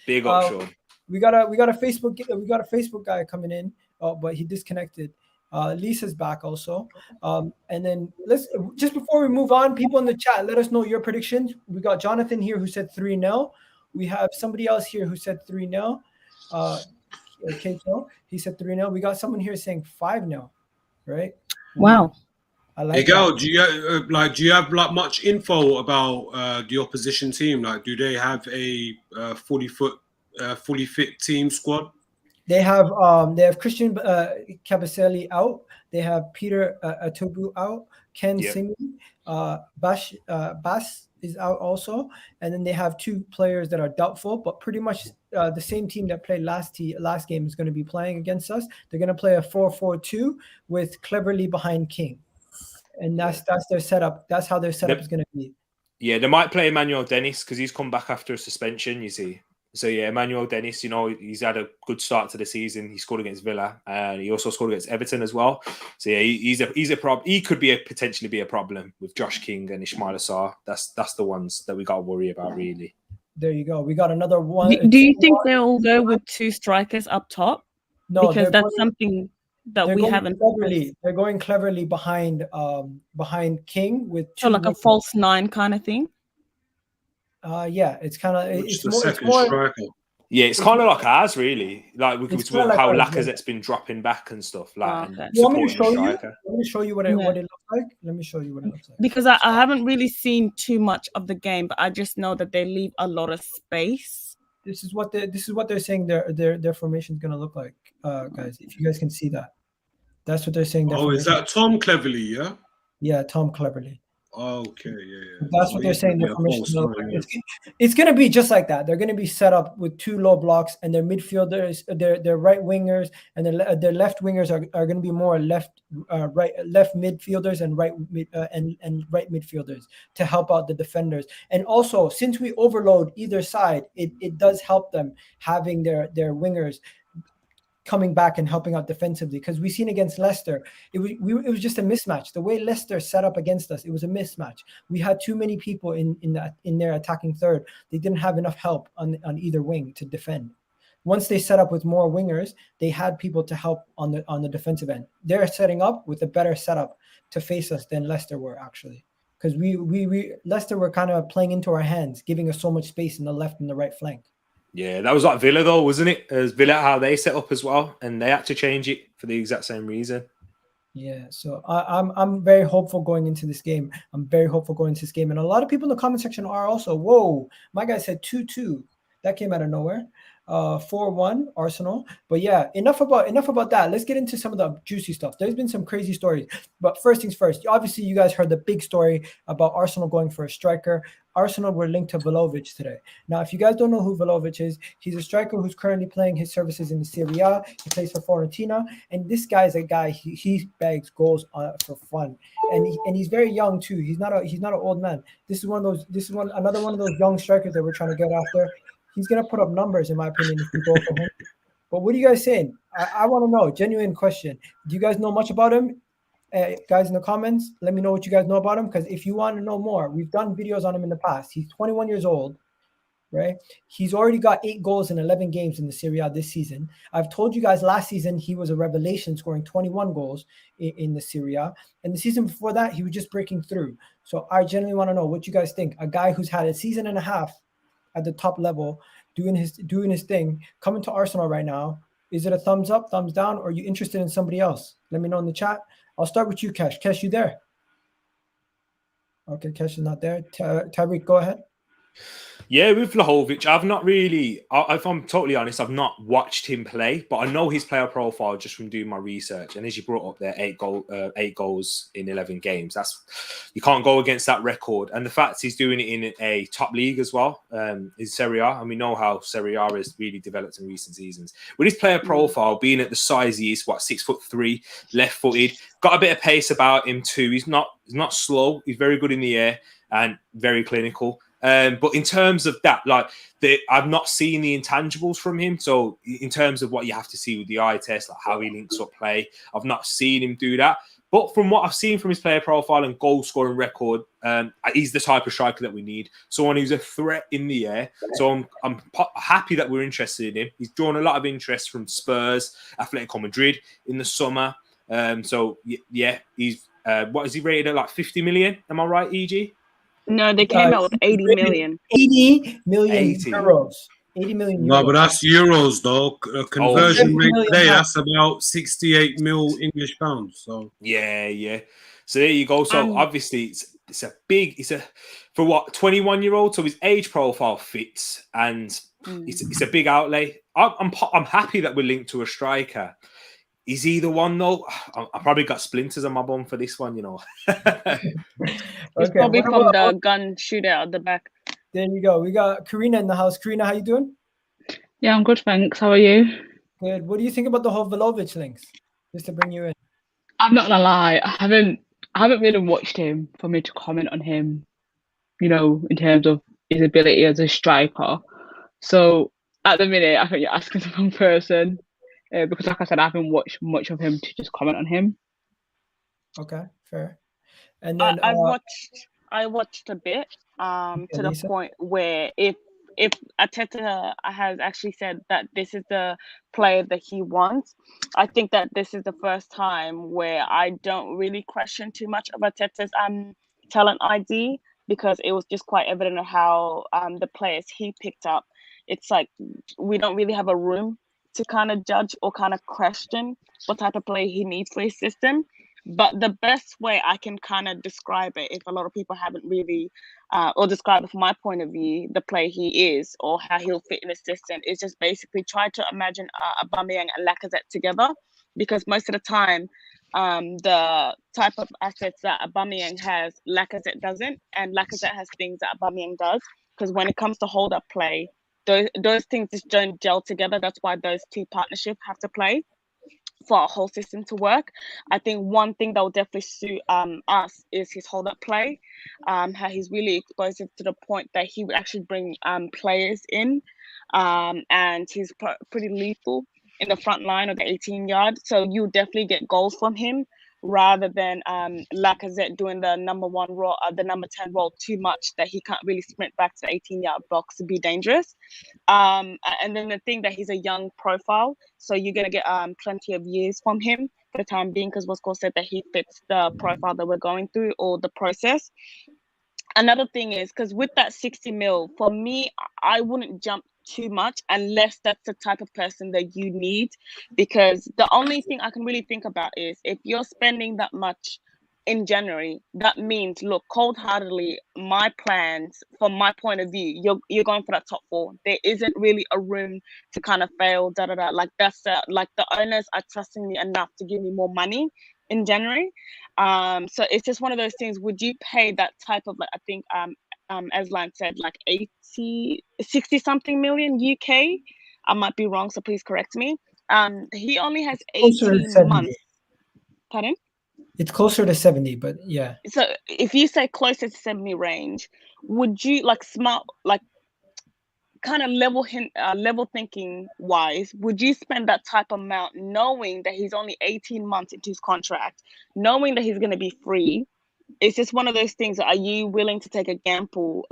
Big up, Sean. We got a Facebook guy coming in, but he disconnected. Lisa's back also. And then just before we move on, people in the chat, let us know your predictions. We got Jonathan here who said 3-0. We have somebody else here who said 3-0. Kato, he said 3-0. We got someone here saying 5-0, right? Wow. I like hey, Gal, do you have much info about the opposition team? Like, do they have a fully fit team squad? They have Christian Kabasele out. They have Peter Atubu out. Ken Simi, Bass is out also, and then they have 2 players that are doubtful. But pretty much the same team that played last game is going to be playing against us. They're going to play a 4-4-2 with Cleverly behind King, and that's their setup. That's how their setup is going to be. Yeah, they might play Emmanuel Dennis because he's come back after a suspension. You see. So yeah, Emmanuel Dennis, he's had a good start to the season. He scored against Villa, and he also scored against Everton as well. So yeah, he's a problem. He could potentially be a problem with Josh King and Ismail Assar. That's the ones that we got to worry about, really. There you go. We got another one. Do you think they'll go with 2 strikers up top? No, because that's something that we haven't. They're going cleverly behind King with 2. So like a false 9 kind of thing. Yeah, it's kind of it's more. Striker. Yeah, it's kind of like ours, really. Like how Lacazette's been dropping back and stuff. Like, you want me to show you? Let me show you what it looks like. Let me show you what it looks like. Because I haven't really seen too much of the game, but I just know that they leave a lot of space. This is what they're saying their formation is gonna look like, guys. If you guys can see that, that's what they're saying. Is that Tom Cleverly? Yeah. Yeah, Tom Cleverly. Okay, yeah. That's what they're saying. It's going to be just like that. They're going to be set up with 2 low blocks, and their midfielders, their right wingers, and their left wingers are going to be more left midfielders and right midfielders to help out the defenders. And also, since we overload either side, it does help them having their wingers coming back and helping out defensively, because we've seen against Leicester, it was just a mismatch. The way Leicester set up against us, it was a mismatch. We had too many people in their attacking third. They didn't have enough help on either wing to defend. Once they set up with more wingers, they had people to help on the defensive end. They're setting up with a better setup to face us than Leicester were, actually, because Leicester were kind of playing into our hands, giving us so much space in the left and the right flank. Yeah, that was like Villa though, wasn't it? As Villa, how they set up as well, and they had to change it for the exact same reason. Yeah, so I'm very hopeful going into this game. And a lot of people in the comment section are also. Whoa, my guy said 2-2. That came out of nowhere. 4-1 Arsenal. But yeah, enough about that. Let's get into some of the juicy stuff. There's been some crazy stories. But first things first, obviously you guys heard the big story about Arsenal going for a striker. Arsenal were linked to Vlahovic today. Now, if you guys don't know who Vlahovic is, he's a striker who's currently playing his services in the Serie A. He plays for Fiorentina, and this guy is a guy he bags goals for fun, and he's very young too. He's not an old man. This is another one of those young strikers that we're trying to get after. He's gonna put up numbers, in my opinion, if we go for him. But what are you guys saying? I want to know. Genuine question. Do you guys know much about him? Guys in the comments, let me know what you guys know about him, because if you want to know more, we've done videos on him in the past. He's 21 years old, right? He's already got 8 goals in 11 games in the Serie A this season. I've told you guys last season he was a revelation, scoring 21 goals in the Serie A. And the season before that, he was just breaking through. So I genuinely want to know what you guys think. A guy who's had a season and a half at the top level, doing his thing, coming to Arsenal right now. Is it a thumbs up, thumbs down, or are you interested in somebody else? Let me know in the chat. I'll start with you, Kesh. Kesh, you there? Okay, Kesh is not there. Tariq, go ahead. Yeah, with Vlahovic, I've not really, if I'm totally honest, I've not watched him play, but I know his player profile just from doing my research. And as you brought up there, 8 goals in 11 games. You can't go against that record. And the fact he's doing it in a top league as well, is Serie A. And we know how Serie A has really developed in recent seasons. With his player profile being at the size he is, 6'3", left-footed, got a bit of pace about him too. He's not slow. He's very good in the air and very clinical. But in terms of that, I've not seen the intangibles from him. So in terms of what you have to see with the eye test, like how he links up play, I've not seen him do that. But from what I've seen from his player profile and goal scoring record, he's the type of striker that we need. Someone who's a threat in the air. So I'm happy that we're interested in him. He's drawn a lot of interest from Spurs, Atletico Madrid in the summer. So yeah, he's what is he rated at, like 50 million? Am I right, EG? No, they came out with 80 million. 80 million euros. 80 million euros. No, but that's euros though. Conversion rate today, that's about 68 mil English pounds. So yeah. So there you go. So obviously it's for what, 21-year-old. So his age profile fits, and it's a big outlay. I'm happy that we're linked to a striker. Is he the one though? I probably got splinters on my bum for this one, you know. It's probably from the gun shootout at the back. There you go. We got Karina in the house. Karina, how you doing? Yeah, I'm good, thanks. How are you? Good. What do you think about the whole Vlahovic links? Just to bring you in. I'm not gonna lie, I haven't really watched him for me to comment on him, you know, in terms of his ability as a striker. So at the minute, I think you're asking the wrong person. Because like I said, I haven't watched much of him to just comment on him. Okay, fair. And then I watched a bit to the point where if Arteta has actually said that this is the player that he wants, I think that this is the first time where I don't really question too much of Arteta's talent ID, because it was just quite evident of how the players he picked up. It's like we don't really have a room to kind of judge or kind of question what type of play he needs for his system. But the best way I can kind of describe it, if a lot of people haven't really, or describe it from my point of view, the play he is or how he'll fit in the system, is just basically try to imagine Aubameyang and Lacazette together, because most of the time, the type of assets that Aubameyang has, Lacazette doesn't, and Lacazette has things that Aubameyang does. Because when it comes to hold-up play, those things just don't gel together. That's why those two partnerships have to play for our whole system to work. I think one thing that will definitely suit us is his hold-up play. How he's really explosive to the point that he would actually bring players in, and he's pretty lethal in the front line of the 18-yard. So you definitely get goals from him, rather than Lacazette doing the number 10 role too much, that he can't really sprint back to the 18-yard box to be dangerous. And then the thing that he's a young profile, so you're going to get plenty of years from him for the time being, because Wasco said that he fits the profile that we're going through, or the process. Another thing is, because with that 60 mil, for me, I wouldn't jump too much unless that's the type of person that you need, because the only thing I can really think about is if you're spending that much in January, that means, look, cold-heartedly, my plans, from my point of view, you're going for that top 4. There isn't really a room to kind of fail, Like that's like the owners are trusting me enough to give me more money in January. So it's just one of those things. Would you pay that type of, like, I think Aslan said, like 60 something million UK? I might be wrong, so please correct me. He only has 18 months. Pardon? It's closer to 70, but yeah. So if you say closer to 70 range, would you, like, smart, like, kind of level thinking wise, would you spend that type of amount knowing that he's only 18 months into his contract, knowing that he's going to be free? It's just one of those things. Are you willing to take a gamble?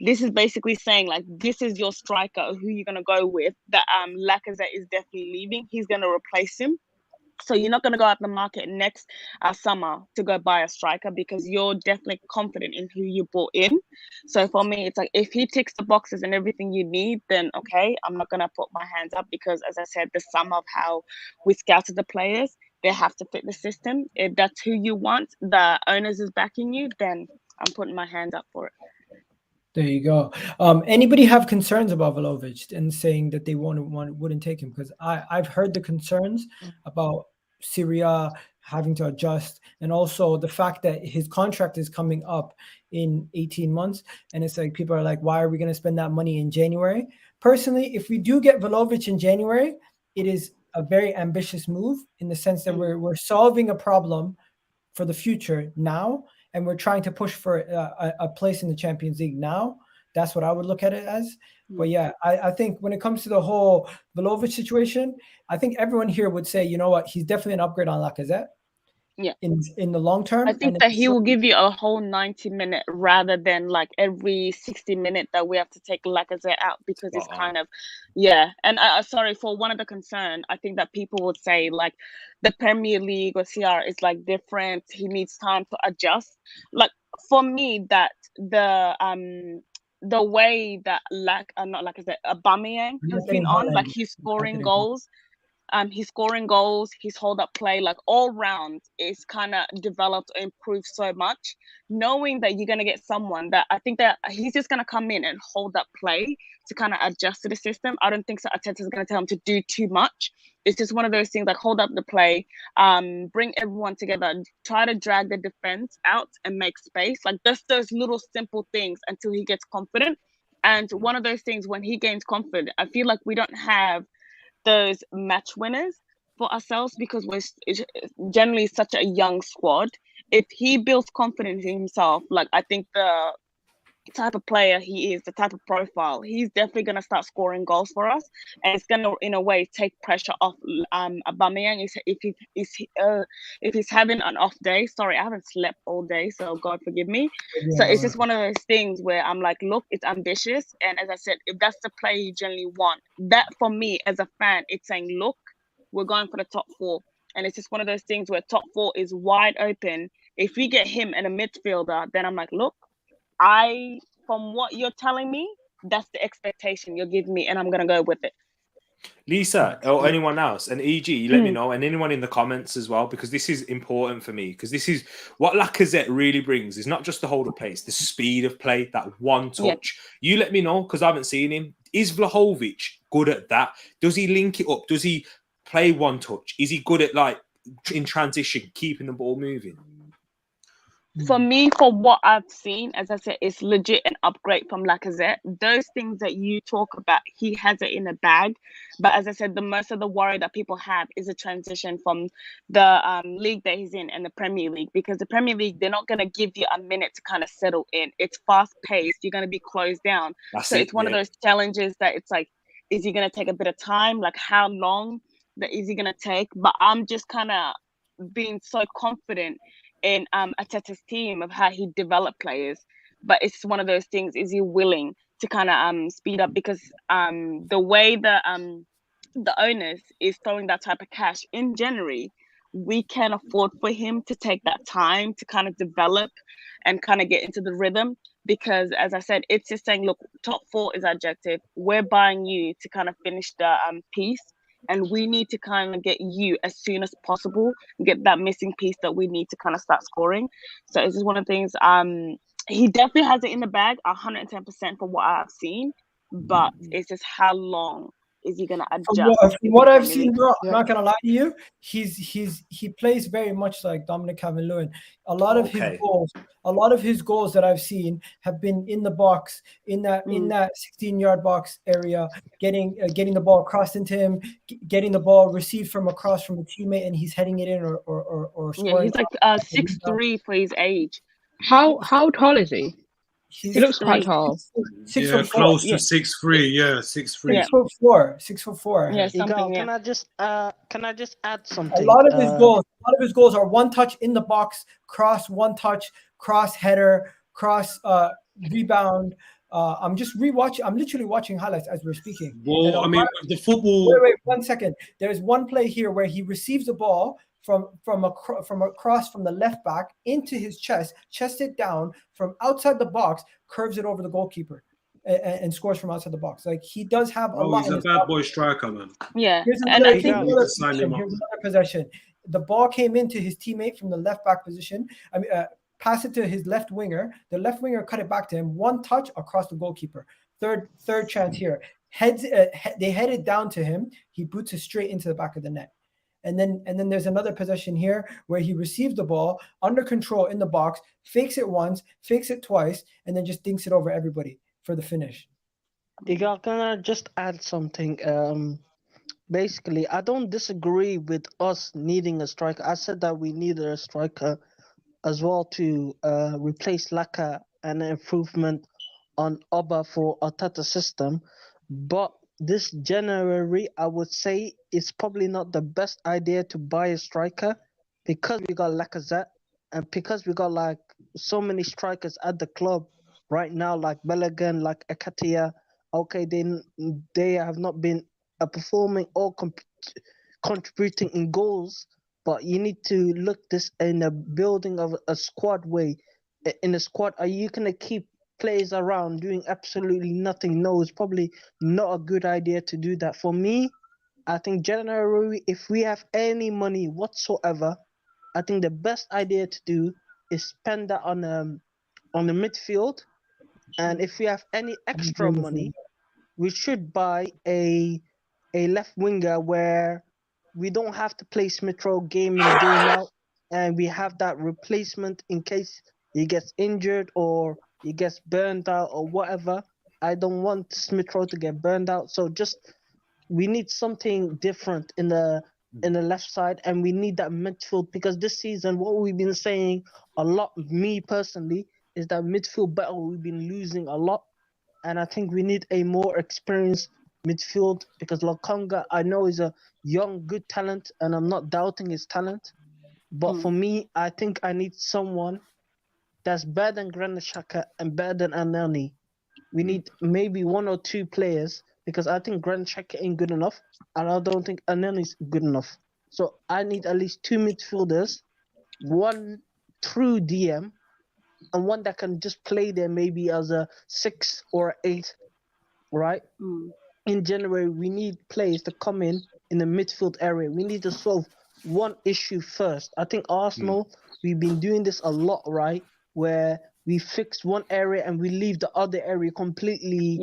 This is basically saying, like, this is your striker, who you're going to go with. That Lacazette is definitely leaving. He's going to replace him. So you're not going to go out the market next summer to go buy a striker, because you're definitely confident in who you bought in. So for me, it's like, if he ticks the boxes and everything you need, then okay, I'm not going to put my hands up, because as I said, the sum of how we scouted the players, they have to fit the system. If that's who you want, the owners is backing you, then I'm putting my hands up for it. There you go. Anybody have concerns about Vlahovic and saying that they wouldn't take him? Because I've heard the concerns about Syria having to adjust, and also the fact that his contract is coming up in 18 months. And it's like, people are like, why are we going to spend that money in January? Personally, if we do get Vlahovic in January, it is a very ambitious move, in the sense that we're solving a problem for the future now, and we're trying to push for a place in the Champions League now. That's what I would look at it as. But yeah, I think when it comes to the whole Vlahovic situation, I think everyone here would say, you know what, he's definitely an upgrade on Lacazette. Yeah. In the long term. I think that he will give you a whole 90-minute rather than like every 60-minute that we have to take Lacazette out, because it's kind of, yeah. And sorry for one of the concern, I think that people would say like the Premier League or CR is like different. He needs time to adjust. Like for me, that the way that Aubameyang has been on, like he's scoring goals. He's scoring goals, his hold-up play, like all round is kind of developed or improved so much, knowing that you're going to get someone that I think that he's just going to come in and hold up play to kind of adjust to the system. I don't think so Arteta is going to tell him to do too much. It's just one of those things, like hold up the play, bring everyone together, try to drag the defense out and make space. Like just those little simple things until he gets confident. And one of those things, when he gains confidence, I feel like we don't have those match winners for ourselves, because we're generally such a young squad. If he builds confidence in himself, like I think the type of player he is, the type of profile, he's definitely going to start scoring goals for us, and it's going to in a way take pressure off Aubameyang if he's having an off day. Sorry, I haven't slept all day, so God forgive me. Yeah. So it's just one of those things where I'm like, look, it's ambitious, and as I said, if that's the player you generally want, that for me as a fan, it's saying, look, we're going for the top 4, and it's just one of those things where top 4 is wide open. If we get him and a midfielder, then I'm like, look, from what you're telling me, that's the expectation you're giving me, and I'm gonna go with it. Lisa or anyone else, and EG, let me know, and anyone in the comments as well, because this is important for me, because this is what Lacazette really brings. Is not just the hold of play, it's the speed of play, that one touch. Yeah. You let me know, because I haven't seen him. Is Vlahovic good at that? Does he link it up? Does he play one touch? Is he good at, like, in transition, keeping the ball moving? For me, for what I've seen, as I said, it's legit an upgrade from Lacazette. Those things that you talk about, he has it in a bag. But as I said, the most of the worry that people have is a transition from the league that he's in and the Premier League. Because the Premier League, they're not going to give you a minute to kind of settle in. It's fast-paced. You're going to be closed down. It's one of those challenges that it's like, is he going to take a bit of time? Like, how long is he going to take? But I'm just kind of being so confident in Arteta's team of how he developed players. But it's one of those things, is he willing to kind of speed up? Because the way that the owners is throwing that type of cash in January, we can afford for him to take that time to kind of develop and kind of get into the rhythm. Because as I said, it's just saying, look, top 4 is our objective. We're buying you to kind of finish the piece. and we need to kind of get you as soon as possible, get that missing piece that we need to kind of start scoring. So it's just one of the things. He definitely has it in the bag, 110% for what I've seen, but it's just how long is he going to adjust? From what I've seen, bro, Yeah. I'm not gonna lie to you. He plays very much like Dominic Calvert-Lewin. A lot of his goals that I've seen have been in the box, in that 16-yard box area, getting the ball crossed into him, getting the ball received from across from a teammate, and he's heading it in or scoring. Yeah, he's like 6'3" for his age. How tall is he? He looks quite tall. 6'4". Close Yeah. to 6'3". Yeah, 6'3". 6'4". 6'4". Yeah, Igal, something. can Yeah. I just add A something? lot of his goals are one touch in the box, cross, one touch, cross header, cross rebound. I'm just rewatching. I'm literally watching highlights as we're speaking. Well, I mean, the football. Wait, 1 second. There's one play here where he receives the ball from a cross from the left back into his chest it down from outside the box, curves it over the goalkeeper, and scores from outside the box. Like, he does have a lot. He's a bad boy striker, man. Yeah, Here's and I think another possession. The ball came into his teammate from the left back position. I mean, pass it to his left winger. The left winger cut it back to him. One touch across the goalkeeper. Third chance here. They head it down to him. He boots it straight into the back of the net. And then there's another possession here where he receives the ball under control in the box, fakes it once, fakes it twice, and then just dinks it over everybody for the finish. Igal, can I just add something? Basically, I don't disagree with us needing a striker. I said that we needed a striker as well to replace Laka and an improvement on Oba for Arteta's system. But this January, I would say it's probably not the best idea to buy a striker because we got Lacazette and because we got like so many strikers at the club right now, like Bellingham, like Ekatia. Okay, they have not been performing or contributing in goals, but you need to look this in a building of a squad way. In a squad, are you gonna keep players around doing absolutely nothing? No, it's probably not a good idea to do that. For me, I think January, if we have any money whatsoever, I think the best idea to do is spend that on the midfield. And if we have any extra money, we should buy a left winger where we don't have to play Smith Rowe game in, game out, and we have that replacement in case he gets injured or he gets burned out or whatever. I don't want Smith Rowe to get burned out, so we need something different in the left side, and we need that midfield because this season, what we've been saying a lot, me personally, is that midfield battle we've been losing a lot, and I think we need a more experienced midfield because Lokonga, I know, is a young, good talent, and I'm not doubting his talent, but for me, I think I need someone that's better than Granit Xhaka and better than Anelny. We need maybe one or two players because I think Granit Xhaka ain't good enough, and I don't think Anelny's good enough. So I need at least two midfielders, one true DM, and one that can just play there maybe as a 6 or 8, right? In January, we need players to come in the midfield area. We need to solve one issue first. I think Arsenal, we've been doing this a lot, right? Where we fix one area and we leave the other area completely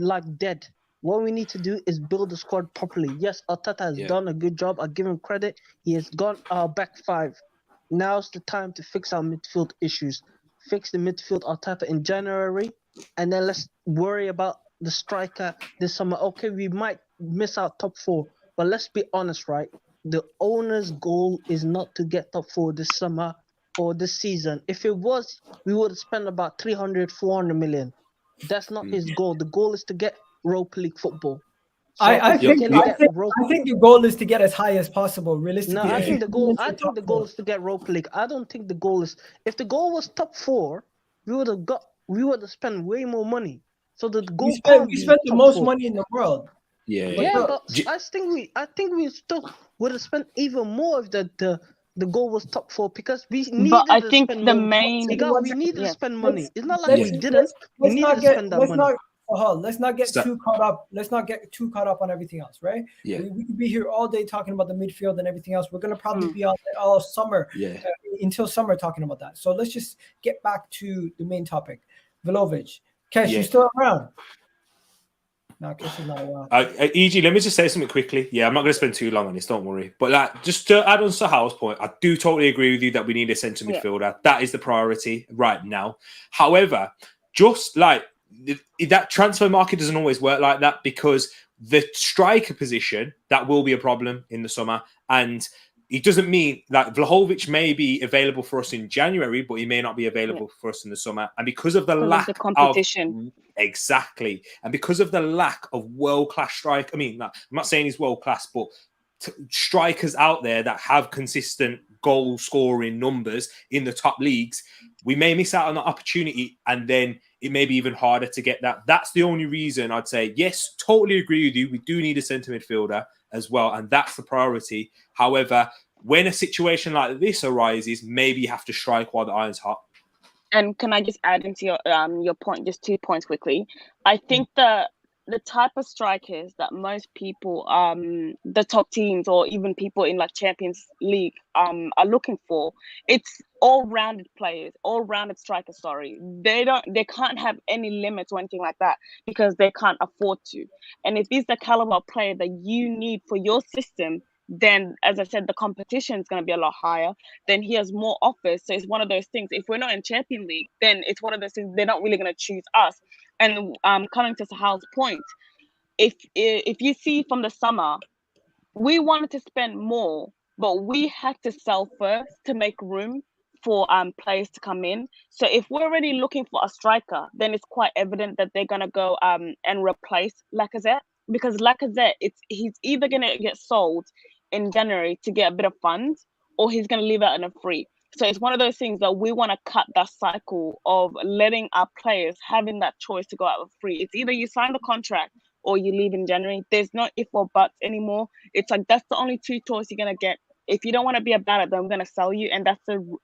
like dead. What we need to do is build the squad properly. Yes, Arteta has done a good job. I give him credit. He has got our back 5. Now's the time to fix our midfield issues. Fix the midfield Arteta in January, and then let's worry about the striker this summer. Okay, we might miss out top 4, but let's be honest, right? The owner's goal is not to get top 4 this summer or this season. If it was, we would have spent about 300, 400 million. That's not his goal. The goal is to get Europa League football. So I think the goal is to get as high as possible, realistically. No, I think the goal is to get Europa League. I don't think the goal is, if the goal was top 4, we would have spent way more money. So the goal we spent the most money in the world. But I think we still would have spent even more if the goal was top 4 because we needed to spend money. We needed to spend money. It's not like we didn't. We needed to spend that money. let's not get So- too caught up. Let's not get too caught up on everything else, right? Yeah. We could be here all day talking about the midfield and everything else. We're gonna probably be on it all summer, Yeah. until summer talking about that. So let's just get back to the main topic. Vlahovic, Kesh, Yeah. you still around? No, Kesh is not around. EG, let me just say something quickly. Yeah, I'm not going to spend too long on this, don't worry. But like, just to add on Sahal's point, I do totally agree with you that we need a centre midfielder. That is the priority right now. However, just like that transfer market doesn't always work like that, because the striker position, that will be a problem in the summer. And it doesn't mean that Vlahovic may be available for us in January, but he may not be available for us in the summer. And because of the lack of the competition. Exactly. And because of the lack of world-class strike, I mean, I'm not saying he's world-class, but strikers out there that have consistent goal-scoring numbers in the top leagues, we may miss out on that opportunity, and then it may be even harder to get that. That's the only reason I'd say, yes, totally agree with you. We do need a centre midfielder as well, and that's the priority. However, when a situation like this arises, maybe you have to strike while the iron's hot. And can I just add into your point, just 2 points quickly? I think the type of strikers that most people, the top teams or even people in like Champions League, are looking for, it's all-rounded players, all-rounded strikers. Sorry, they can't have any limits or anything like that, because they can't afford to. And if he's the caliber of player that you need for your system, then, as I said, the competition is going to be a lot higher. Then he has more offers. So it's one of those things. If we're not in Champions League, then it's one of those things. They're not really going to choose us. And coming to Sahal's point, if you see from the summer, we wanted to spend more, but we had to sell first to make room for players to come in. So if we're already looking for a striker, then it's quite evident that they're going to go and replace Lacazette, because Lacazette, he's either going to get sold in January to get a bit of funds, or he's going to leave out on a free. So it's one of those things that we want to cut that cycle of letting our players having that choice to go out for free. It's either you sign the contract or you leave in January. There's no if or buts anymore. It's like that's the only two choices you're going to get. If you don't want to be about it, then I'm going to sell you. And that's the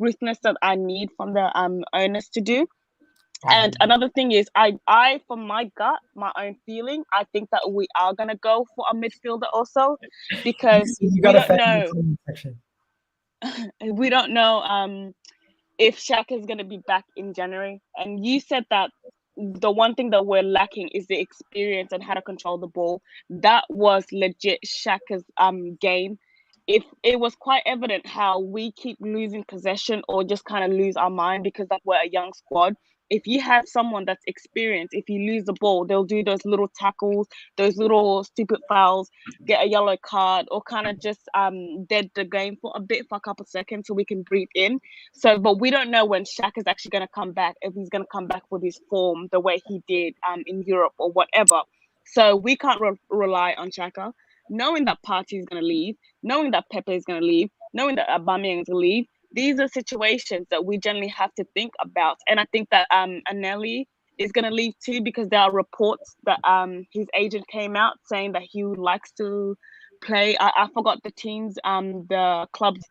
ruthlessness that I need from the owners to do. And another thing is, I from my gut, my own feeling, I think that we are going to go for a midfielder also, because we don't know. We don't know if Shaq is going to be back in January. And you said that the one thing that we're lacking is the experience and how to control the ball. That was legit Shaq's game. If it was quite evident how we keep losing possession or just kind of lose our mind because that we're a young squad. If you have someone that's experienced, if you lose the ball, they'll do those little tackles, those little stupid fouls, get a yellow card, or kind of just dead the game for a couple seconds so we can breathe in. So, but we don't know when Shaq is actually going to come back, if he's going to come back with his form the way he did in Europe or whatever. So we can't rely on Xhaka. Knowing that Partey is going to leave, knowing that Pepe is going to leave, knowing that Aubameyang is going to leave, these are situations that we generally have to think about. And I think that Anelli is going to leave too, because there are reports that his agent came out saying that he likes to play. I forgot the team's, the club's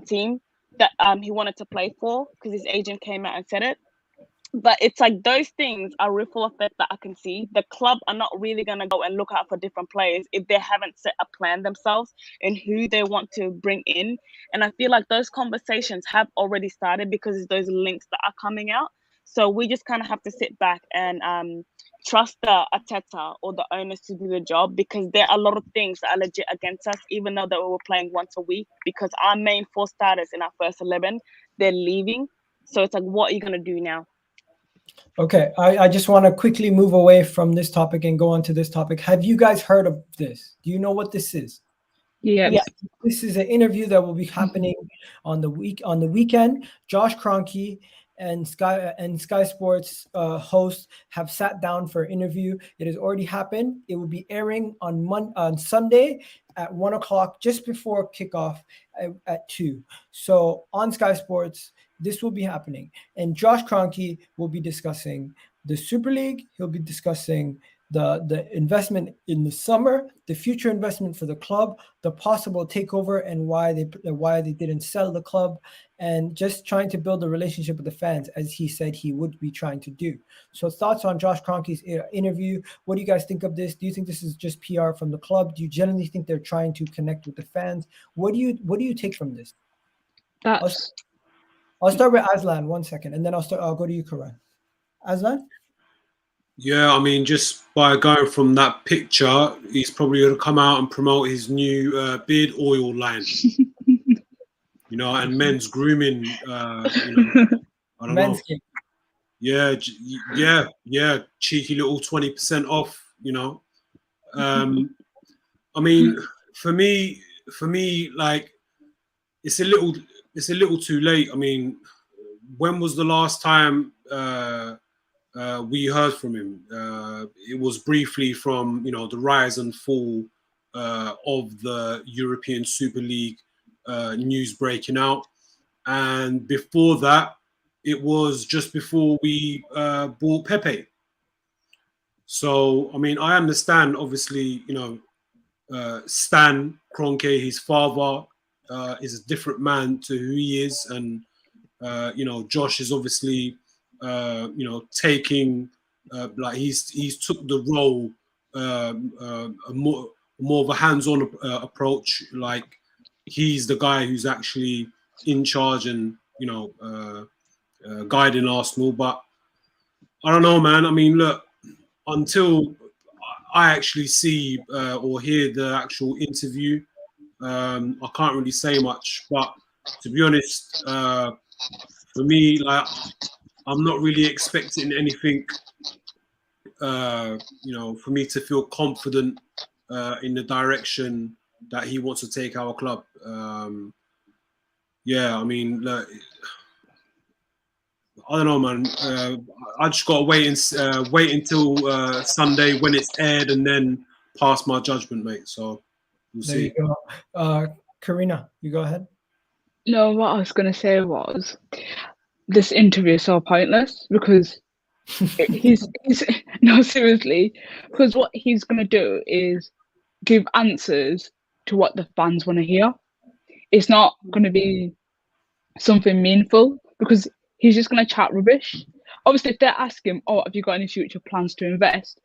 team that he wanted to play for, because his agent came out and said it. But it's like those things are ripple effect that I can see. The club are not really going to go and look out for different players if they haven't set a plan themselves and who they want to bring in. And I feel like those conversations have already started because it's those links that are coming out. So we just kind of have to sit back and trust the Arteta or the owners to do the job, because there are a lot of things that are legit against us, even though that we were playing once a week, because our main 4 starters in our first 11, they're leaving. So it's like, what are you going to do now? Okay, I just want to quickly move away from this topic and go on to this topic. Have you guys heard of this? Do you know what this is? Yeah. This is an interview that will be happening on the weekend. Josh Kroenke and Sky Sports host have sat down for an interview. It has already happened. It will be airing on Sunday at 1 o'clock, just before kickoff at 2. So on Sky Sports, this will be happening. And Josh Kroenke will be discussing the Super League. He'll be discussing the investment in the summer, the future investment for the club, the possible takeover, and why they didn't sell the club, and just trying to build a relationship with the fans, as he said he would be trying to do. So thoughts on Josh Kroenke's interview? What do you guys think of this? Do you think this is just PR from the club? Do you generally think they're trying to connect with the fans? What do you take from this? I'll start with Aslan 1 second, and then I'll go to you, Karan. Aslan? Yeah, I mean, just by going from that picture, he's probably going to come out and promote his new beard oil line. You know, and men's grooming. You know, I don't know. Yeah, cheeky little 20% off. You know, I mean, for me, like, it's a little too late. I mean, when was the last time we heard from him? It was briefly from, you know, the rise and fall of the European Super League news breaking out, and before that, it was just before we bought Pepe. So, I mean, I understand, obviously, you know, Stan Kroenke, his father, is a different man to who he is, and you know, Josh is obviously, you know, taking like he's took the role, more of a hands-on approach. Like, he's the guy who's actually in charge and, you know, guiding Arsenal. But I don't know, man. I mean, look, until I actually see or hear the actual interview, I can't really say much. But to be honest, for me, like, I'm not really expecting anything, you know, for me to feel confident in the direction that he wants to take our club. Yeah, I mean, look, I don't know, man. I just got to wait until Sunday when it's aired, and then pass my judgment, mate. So we'll see. There you go. Karina, you go ahead. No, what I was going to say was, this interview is so pointless because he's no, seriously, because what he's going to do is give answers to what the fans want to hear. It's not going to be something meaningful because he's just going to chat rubbish. Obviously, if they ask him, "Oh, have you got any future plans to invest?"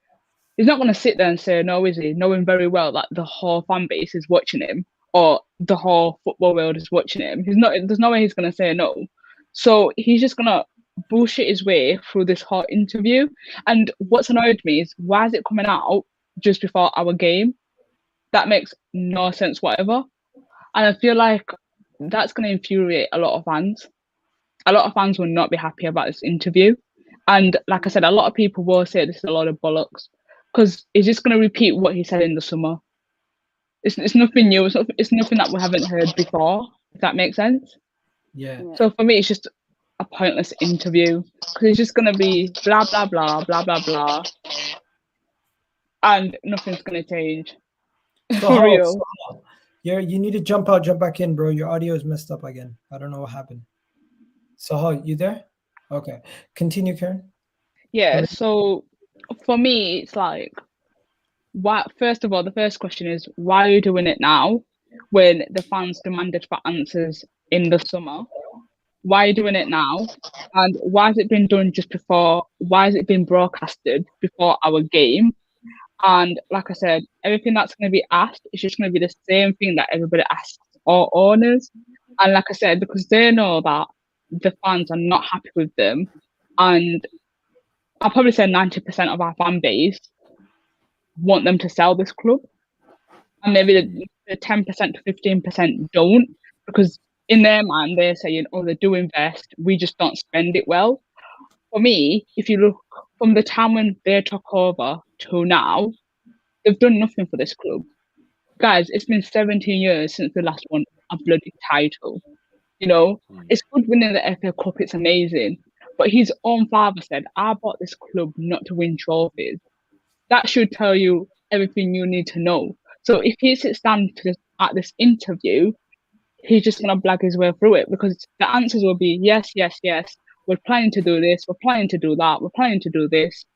he's not going to sit there and say no, is he? Knowing very well that the whole fan base is watching him, or the whole football world is watching him. He's not. There's no way he's going to say no. So he's just going to bullshit his way through this whole interview. And what's annoyed me is, why is it coming out just before our game? That makes no sense whatever. And I feel like that's going to infuriate a lot of fans. A lot of fans will not be happy about this interview. And like I said, a lot of people will say this is a lot of bollocks because he's just going to repeat what he said in the summer. It's nothing new. It's nothing that we haven't heard before, if that makes sense. Yeah. So for me, it's just a pointless interview because it's just going to be blah, blah, blah, blah, blah, blah. And nothing's going to change. So For real. You need to jump out, jump back in, bro. Your audio is messed up again. I don't know what happened. So, you there? Okay. Continue, Karen. Yeah, so for me, it's like, why? First of all, the first question is, why are you doing it now when the fans demanded for answers in the summer? Why are you doing it now? And why has it been done just before? Why has it been broadcasted before our game? And like I said, everything that's going to be asked is just going to be the same thing that everybody asks our owners. And like I said, because they know that the fans are not happy with them, and I'll probably say 90% of our fan base want them to sell this club, and maybe the 10% to 15% don't, because in their mind they're saying, "Oh, they do invest, we just don't spend it well." For me, if you look from the time when they took over to now, they've done nothing for this club. Guys, it's been 17 years since we last won a bloody title. You know, it's good winning the FA Cup, it's amazing. But his own father said, "I bought this club not to win trophies." That should tell you everything you need to know. So if he sits down at this interview, he's just going to blag his way through it, because the answers will be yes, yes, yes. We're planning to do this. We're planning to do that. We're planning to do this.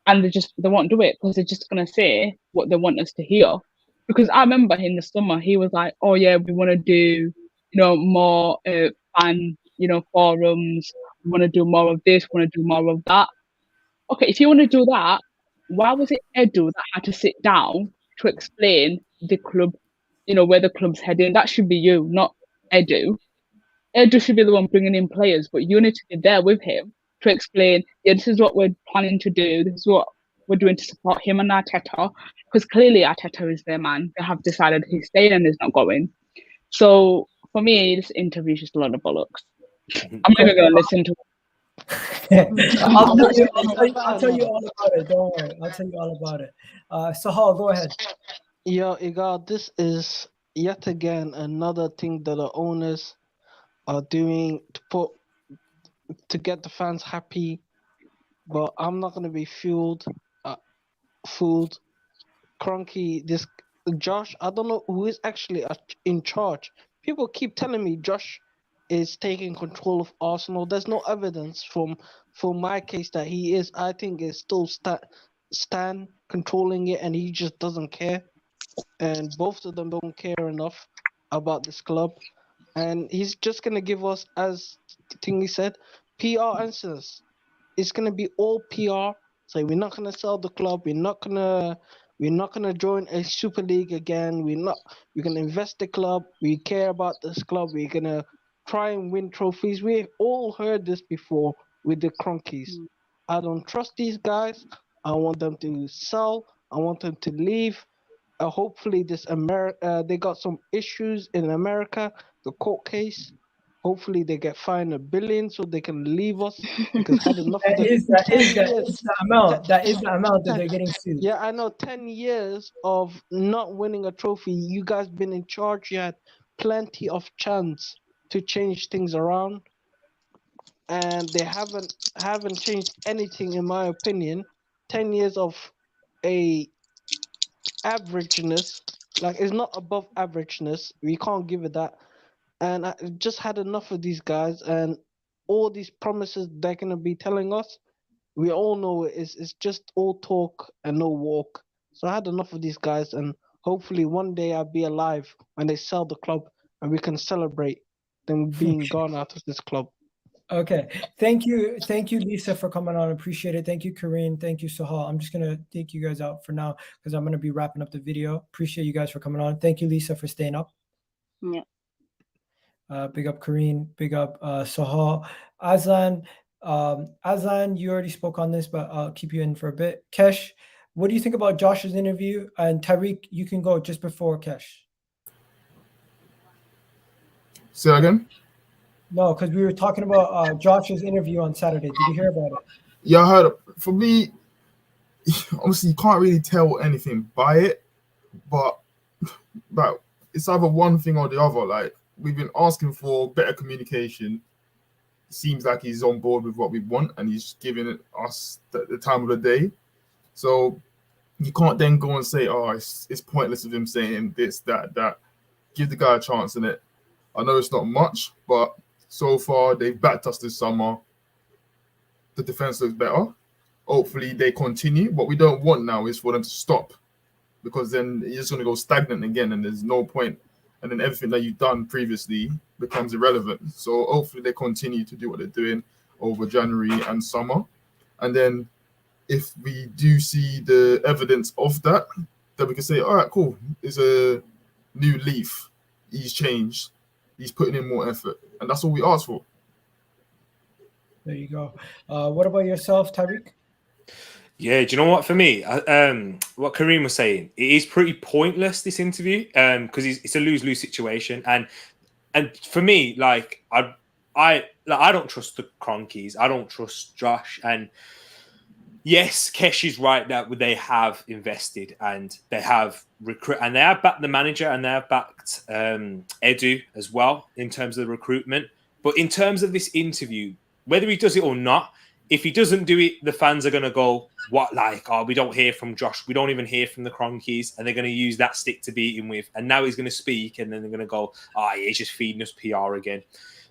and they won't do it because they're just gonna say what they want us to hear. Because I remember in the summer he was like, "Oh yeah, we want to do, more fan, forums. We want to do more of this. We want to do more of that." Okay, if you want to do that, why was it Edu that had to sit down to explain the club, where the club's heading? That should be you, not Edu. Edu should be the one bringing in players, but you need to be there with him to explain, yeah, this is what we're planning to do. This is what we're doing to support him and Arteta. Because clearly Arteta is their man. They have decided he's staying and he's not going. So for me, this interview is just a lot of bollocks. I'm not even going to listen to it. I'll tell you all about it. Don't worry. I'll tell you all about it. Sahal, go ahead. Yo, Igal, this is yet again another thing that the owners are doing to get the fans happy, but I'm not gonna be fooled. Kroenke, this Josh, I don't know who is actually in charge. People keep telling me Josh is taking control of Arsenal. There's no evidence for my case that he is. I think it's still Stan controlling it, and he just doesn't care. And both of them don't care enough about this club. And he's just gonna give us, as Tingy said, PR answers. It's gonna be all PR. So we're not gonna sell the club. We're not gonna join a Super League again. We're gonna invest the club. We care about this club. We're gonna try and win trophies. We've all heard this before with the Kroenkes. I don't trust these guys. I want them to sell. I want them to leave. Hopefully they got some issues in America, the court case. Hopefully they get fined $1 billion so they can leave us, because had enough of That is the amount that they're getting sued. Yeah, I know. 10 years of not winning a trophy. You guys been in charge. You had plenty of chance to change things around, and they haven't changed anything, in my opinion. 10 years of a averageness, like it's not above averageness. We can't give it that. And I just had enough of these guys and all these promises they're gonna be telling us. We all know it's just all talk and no walk. So I had enough of these guys, and hopefully one day I'll be alive when they sell the club and we can celebrate them being gone out of this club. Okay. Thank you, Lisa, for coming on. Appreciate it. Thank you, Kareem. Thank you, Sahal. I'm just gonna take you guys out for now because I'm gonna be wrapping up the video. Appreciate you guys for coming on. Thank you, Lisa, for staying up. Yeah. Big up Kareem. Big up Sahal. Azlan, you already spoke on this, but I'll keep you in for a bit. Kesh, what do you think about Josh's interview? And Tariq, you can go just before Kesh. Say that again? No, because we were talking about Josh's interview on Saturday. Did you hear about it? Yeah, I heard it. For me, obviously you can't really tell anything by it, but it's either one thing or the other. Like, we've been asking for better communication. It seems like he's on board with what we want, and he's giving us the time of the day. So you can't then go and say, "Oh, it's pointless of him saying this, that." Give the guy a chance in it. I know it's not much, but so far they've backed us this summer. The defense looks better. Hopefully they continue. What we don't want now is for them to stop, because then you're just going to go stagnant again, and there's no point. And then everything that you've done previously becomes irrelevant. So hopefully they continue to do what they're doing over January and summer. And then if we do see the evidence of that, then we can say, all right, cool. It's a new leaf. He's changed. He's putting in more effort. And that's all we ask for. There you go. What about yourself, Tariq? Yeah, do you know what? For me, what Kareem was saying, it is pretty pointless, this interview, because it's a lose-lose situation. And for me, like I don't trust the Kroenkes. I don't trust Josh. And yes, Kesh is right that they have invested and they have and they have backed the manager and they have backed Edu as well in terms of the recruitment. But in terms of this interview, whether he does it or not, if he doesn't do it, the fans are going to go, what, like, oh, we don't hear from Josh. We don't even hear from the Kroenkes. And they're going to use that stick to beat him with. And now he's going to speak. And then they're going to go, oh, yeah, he's just feeding us PR again.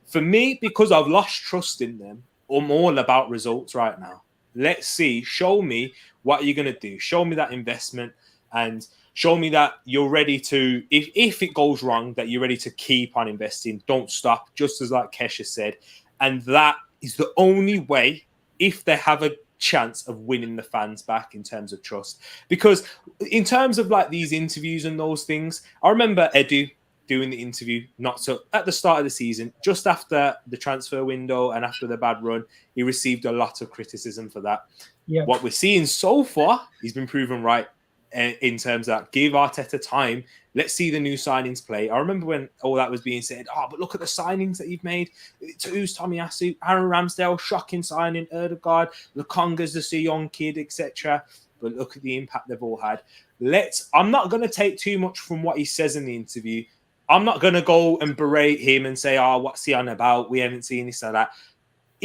For me, because I've lost trust in them, I'm all about results right now. Let's see. Show me what you're going to do. Show me that investment and show me that you're ready to, if it goes wrong, that you're ready to keep on investing. Don't stop, just as like Kesha said. And that is the only way, if they have a chance of winning the fans back in terms of trust. Because in terms of like these interviews and those things, I remember Edu doing the interview at the start of the season, just after the transfer window and after the bad run. He received a lot of criticism for that. Yeah. What we're seeing so far, he's been proven right in terms of that. Give Arteta time. Let's see the new signings play. I remember when all that was being said, but look at the signings that you've made. Who's Tomiyasu, Aaron Ramsdale, shocking signing, Erdegaard, Lukonga's just a young kid, etc. But look at the impact they've all had. I'm not going to take too much from what he says in the interview. I'm not going to go and berate him and say, what's he on about? We haven't seen this or that.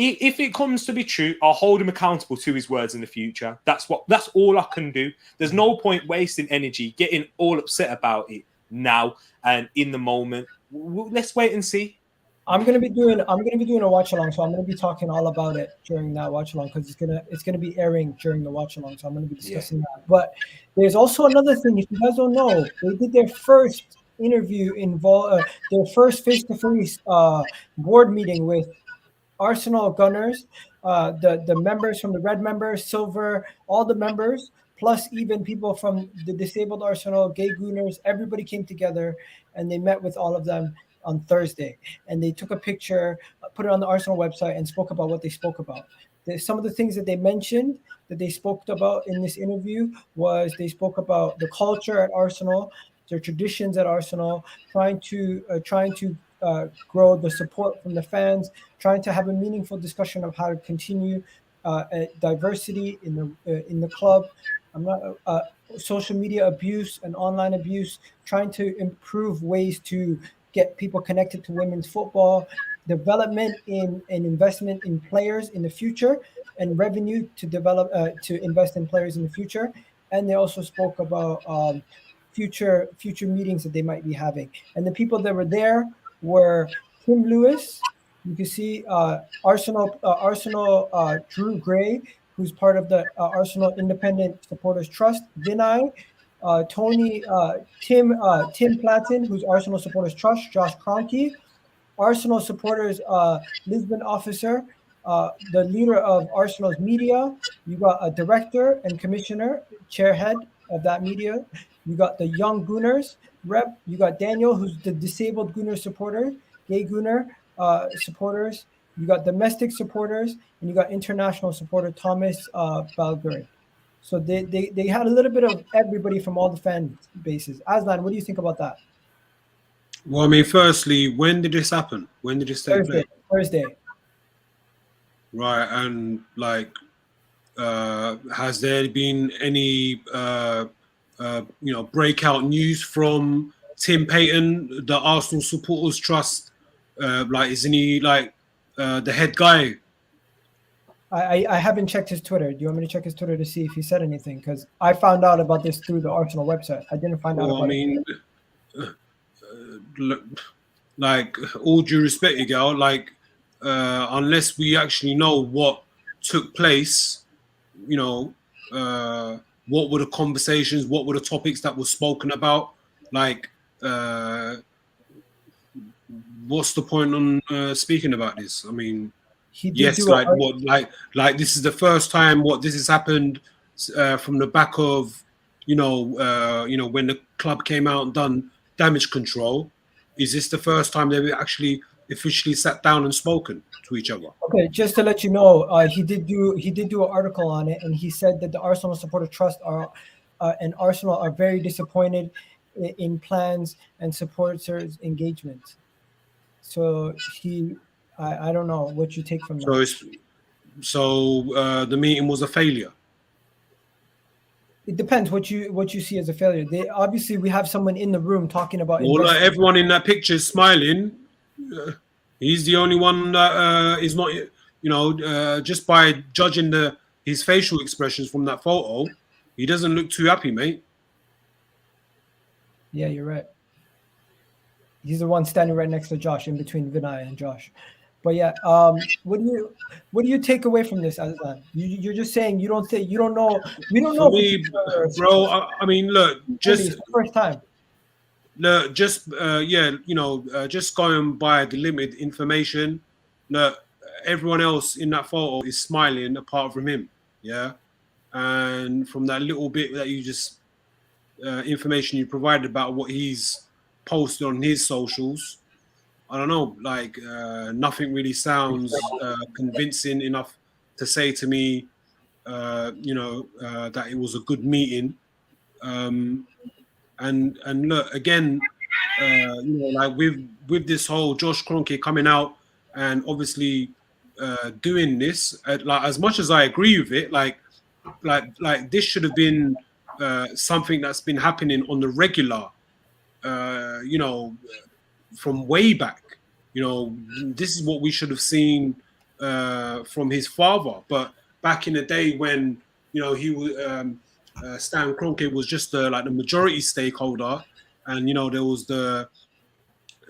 If it comes to be true, I'll hold him accountable to his words in the future. That's all I can do. There's no point wasting energy, getting all upset about it now and in the moment. Let's wait and see. I'm gonna be doing a watch along, so I'm gonna be talking all about it during that watch along because it's gonna be airing during the watch along, so I'm gonna be discussing that. But there's also another thing. If you guys don't know, they did their first interview their first face-to-face board meeting with Arsenal Gunners, the members from the Red members, Silver, all the members, plus even people from the disabled Arsenal, Gay Gooners, everybody came together and they met with all of them on Thursday. And they took a picture, put it on the Arsenal website and spoke about what they spoke about. Some of the things that they mentioned that they spoke about in this interview was they spoke about the culture at Arsenal, their traditions at Arsenal, trying to grow the support from the fans, trying to have a meaningful discussion of how to continue diversity in the club. Social media abuse and online abuse, trying to improve ways to get people connected to women's football, development in investment in players in the future, and revenue to invest in players in the future. And they also spoke about future meetings that they might be having. And the people that were there were Tim Lewis. You can see Arsenal Drew Gray, who's part of the Arsenal Independent Supporters Trust. Vinay, Tim Platten, who's Arsenal Supporters Trust. Josh Kroenke, Arsenal Supporters Lisbon officer, the leader of Arsenal's media. You got a director and commissioner, chairhead of that media. You got the Young Gooners rep. You got Daniel, who's the disabled Gooner supporter, Gay Gooner supporters. You got domestic supporters, and you got international supporter Thomas Balguri. So they had a little bit of everybody from all the fan bases. Aslan, what do you think about that? Well, I mean, firstly, when did this happen? When did this take place? Thursday. Right, and like, has there been any breakout news from Tim Payton, the Arsenal Supporters Trust? Isn't he the head guy? I haven't checked his Twitter. Do you want me to check his Twitter to see if he said anything? Because I found out about this through the Arsenal website. I didn't find out about it. All due respect, you girl, unless we actually know what took place, what were the conversations, what were the topics that were spoken about? What's the point on speaking about this? I mean, yes, this is the first time this has happened from the back of, when the club came out and done damage control. Is this the first time they've actually officially sat down and spoken to each other? Okay, just to let you know, he did do an article on it, and he said that the Arsenal Supporter Trust and Arsenal are very disappointed in plans and supporters engagement. So I don't know what you take from that. So the meeting was a failure. It depends what you see as a failure. We have someone in the room talking about. Well, everyone in that picture is smiling. He's the only one that is not. Just by judging his facial expressions from that photo, he doesn't look too happy, mate. Yeah, you're right. He's the one standing right next to Josh, in between Vinay and Josh. But yeah, what do you take away from this, Azlan? You're just saying you don't know. We don't know For me, bro, I mean, look, it's the first time. Look, just just going by the limited information. Look, everyone else in that photo is smiling apart from him. Yeah, and from that little bit that you just information you provided about what he's posted on his socials, I don't know, like nothing really sounds convincing enough to say to me, that it was a good meeting. And look again, like with this whole Josh Kroenke coming out and obviously doing this, like as much as I agree with it, like this should have been something that's been happening on the regular, from way back. This is what we should have seen from his father. But back in the day when he was Stan Kroenke was just the majority stakeholder, and there was the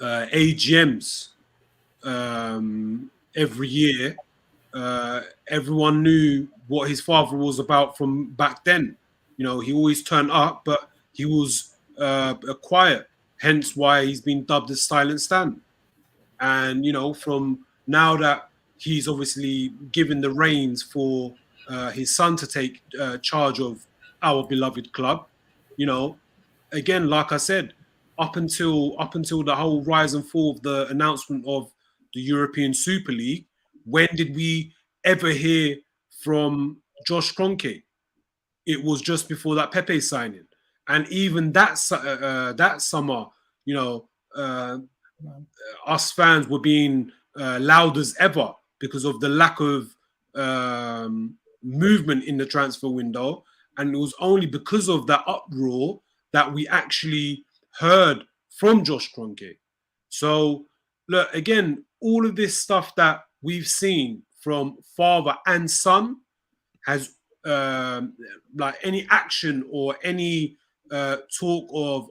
AGMs every year. Everyone knew what his father was about from back then. He always turned up, but he was quiet. Hence why he's been dubbed as Silent Stan. And from now that he's obviously given the reins for his son to take charge of our beloved club, again, like I said, up until the whole rise and fall of the announcement of the European Super League, when did we ever hear from Josh Kroenke? It was just before that Pepe signing, and even that summer, us fans were being loud as ever because of the lack of movement in the transfer window. And it was only because of that uproar that we actually heard from Josh Kroenke. So, look, again, all of this stuff that we've seen from father and son has, like any action or any talk of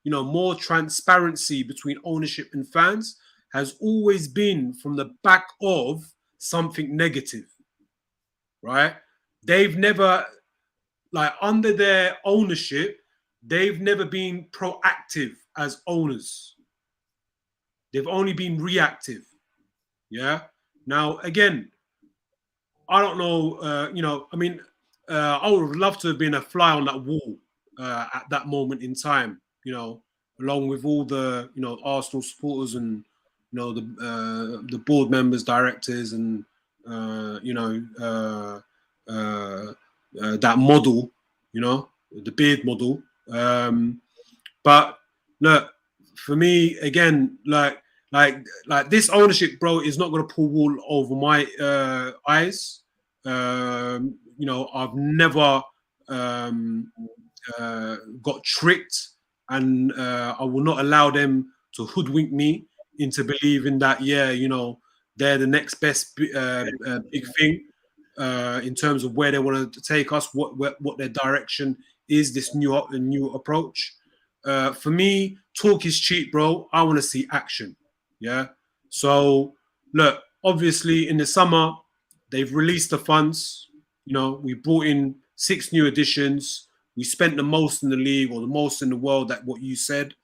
more transparency between ownership and fans has always been from the back of something negative, right? They've never, under their ownership, they've never been proactive as owners. They've only been reactive. Yeah. Now, again, I don't know, I would love to have been a fly on that wall at that moment in time, along with all the, Arsenal supporters and, the board members, directors, and, that model, the beard model. But look, for me, again, like this ownership, bro, is not going to pull wool over my eyes. I've never got tricked, and I will not allow them to hoodwink me into believing that, they're the next best big thing in terms of where they want to take us, what their direction is, this new approach. For me, talk is cheap, bro. I want to see action. Yeah. So look, obviously in the summer, they've released the funds. We brought in 6 new additions. We spent the most in the league, or the most in the world, at what you said.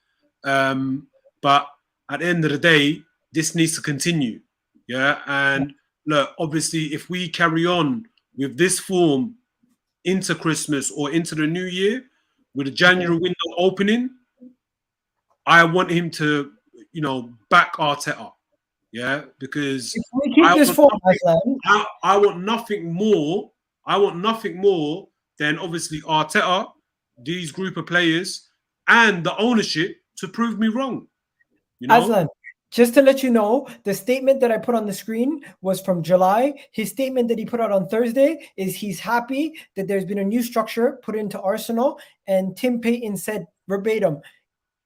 But at the end of the day, this needs to continue. Yeah. And look, obviously, if we carry on with this form into Christmas or into the new year, with the January window opening, I want him to, back Arteta. Yeah, because if we keep this form, I want nothing more. I want nothing more than obviously Arteta, these group of players, and the ownership to prove me wrong. Aslan, just to let you know, the statement that I put on the screen was from July. His statement that he put out on Thursday is he's happy that there's been a new structure put into Arsenal, and Tim Payton said verbatim,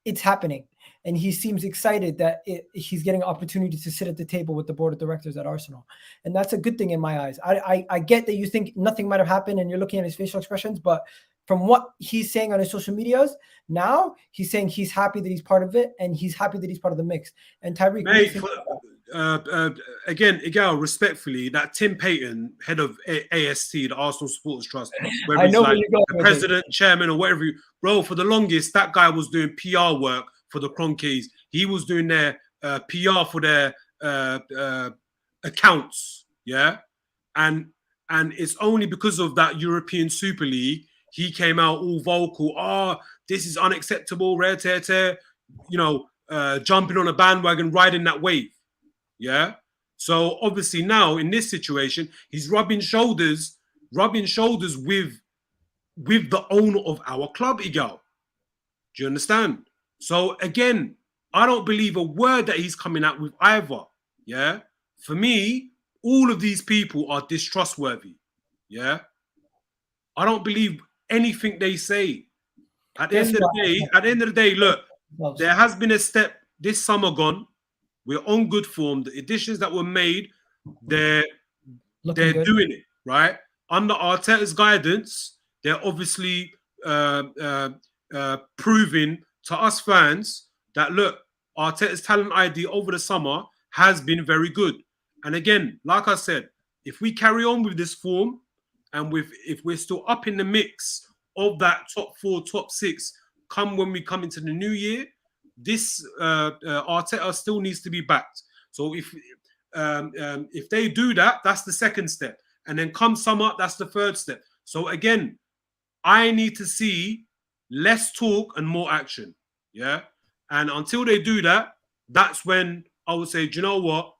it's happening. And he seems excited that he's getting an opportunity to sit at the table with the board of directors at Arsenal. And that's a good thing in my eyes. I get that you think nothing might have happened and you're looking at his facial expressions, but from what he's saying on his social medias, now he's saying he's happy that he's part of it, and he's happy that he's part of the mix. And Tyreek, mate, again, Igal, respectfully, that Tim Payton, head of AST, the Arsenal Supporters Trust, where I he's know where like you're going the with president, chairman, or whatever. Bro, for the longest, that guy was doing PR work for the Kroenkes. He was doing their PR for their accounts, yeah? And it's only because of that European Super League, he came out all vocal. Oh, this is unacceptable, rare tear tear, you know, jumping on a bandwagon, riding that wave. Yeah. So obviously now in this situation, he's rubbing shoulders with the owner of our club, Igal. Do you understand? So again, I don't believe a word that he's coming out with either. Yeah. For me, all of these people are distrustworthy. Yeah. I don't believe anything they say. At the end of the day, look, there has been a step this summer gone. We're on good form. The additions that were made, they're doing it, right? Under Arteta's guidance, they're obviously proving to us fans that, look, Arteta's talent ID over the summer has been very good. And again, like I said, if we carry on with this form and if we're still up in the mix of that top 4, top 6, when we come into the new year, this Arteta still needs to be backed. So if they do that, that's the second step. And then come summer, that's the third step. So again, I need to see less talk and more action. Yeah. And until they do that, that's when I would say, do you know what?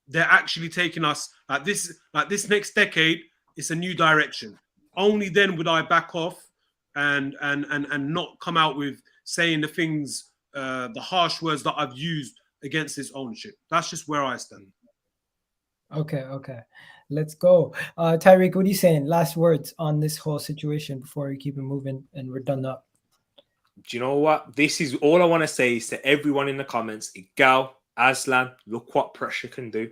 They're actually taking us like this next decade, it's a new direction. Only then would I back off and not come out with saying the things, the harsh words that I've used against this ownership. That's just where I stand. Okay. Let's go. Tyreek, what are you saying? Last words on this whole situation before we keep it moving and we're done up. Do you know what? This is all I want to say is to everyone in the comments, Igal, Aslan, look what pressure can do.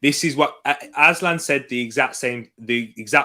This is what Aslan said, the exact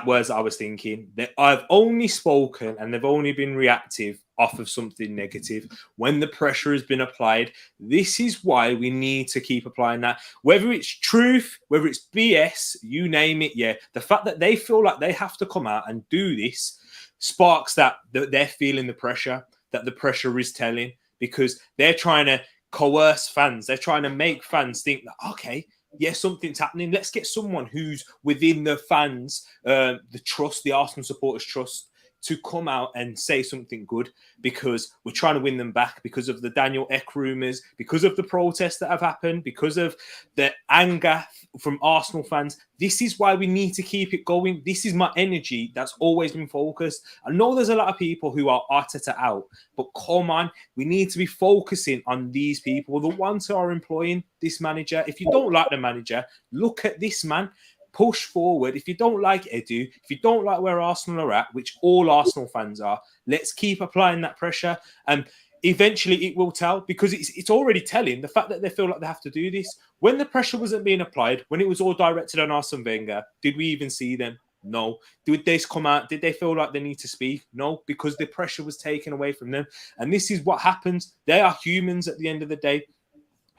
words that I was thinking. That I've only spoken and they've only been reactive off of something negative. When the pressure has been applied, this is why we need to keep applying that. Whether it's truth, whether it's BS, you name it, yeah. The fact that they feel like they have to come out and do this sparks that they're feeling the pressure, that the pressure is telling, because they're trying to coerce fans. They're trying to make fans think that, okay, yes, something's happening. Let's get someone who's within the fans, the trust, the Arsenal supporters trust, to come out and say something good, because we're trying to win them back because of the Daniel Ek rumours, because of the protests that have happened, because of the anger from Arsenal fans. This is why we need to keep it going. This is my energy that's always been focused. I know there's a lot of people who are Arteta out, but come on, we need to be focusing on these people, the ones who are employing this manager. If you don't like the manager, look at this man. Push forward. If you don't like Edu, if you don't like where Arsenal are at, which all Arsenal fans are, let's keep applying that pressure. And eventually it will tell, because it's already telling. The fact that they feel like they have to do this. When the pressure wasn't being applied, when it was all directed on Arsene Wenger, did we even see them? No. Did they come out? Did they feel like they need to speak? No, because the pressure was taken away from them. And this is what happens. They are humans at the end of the day.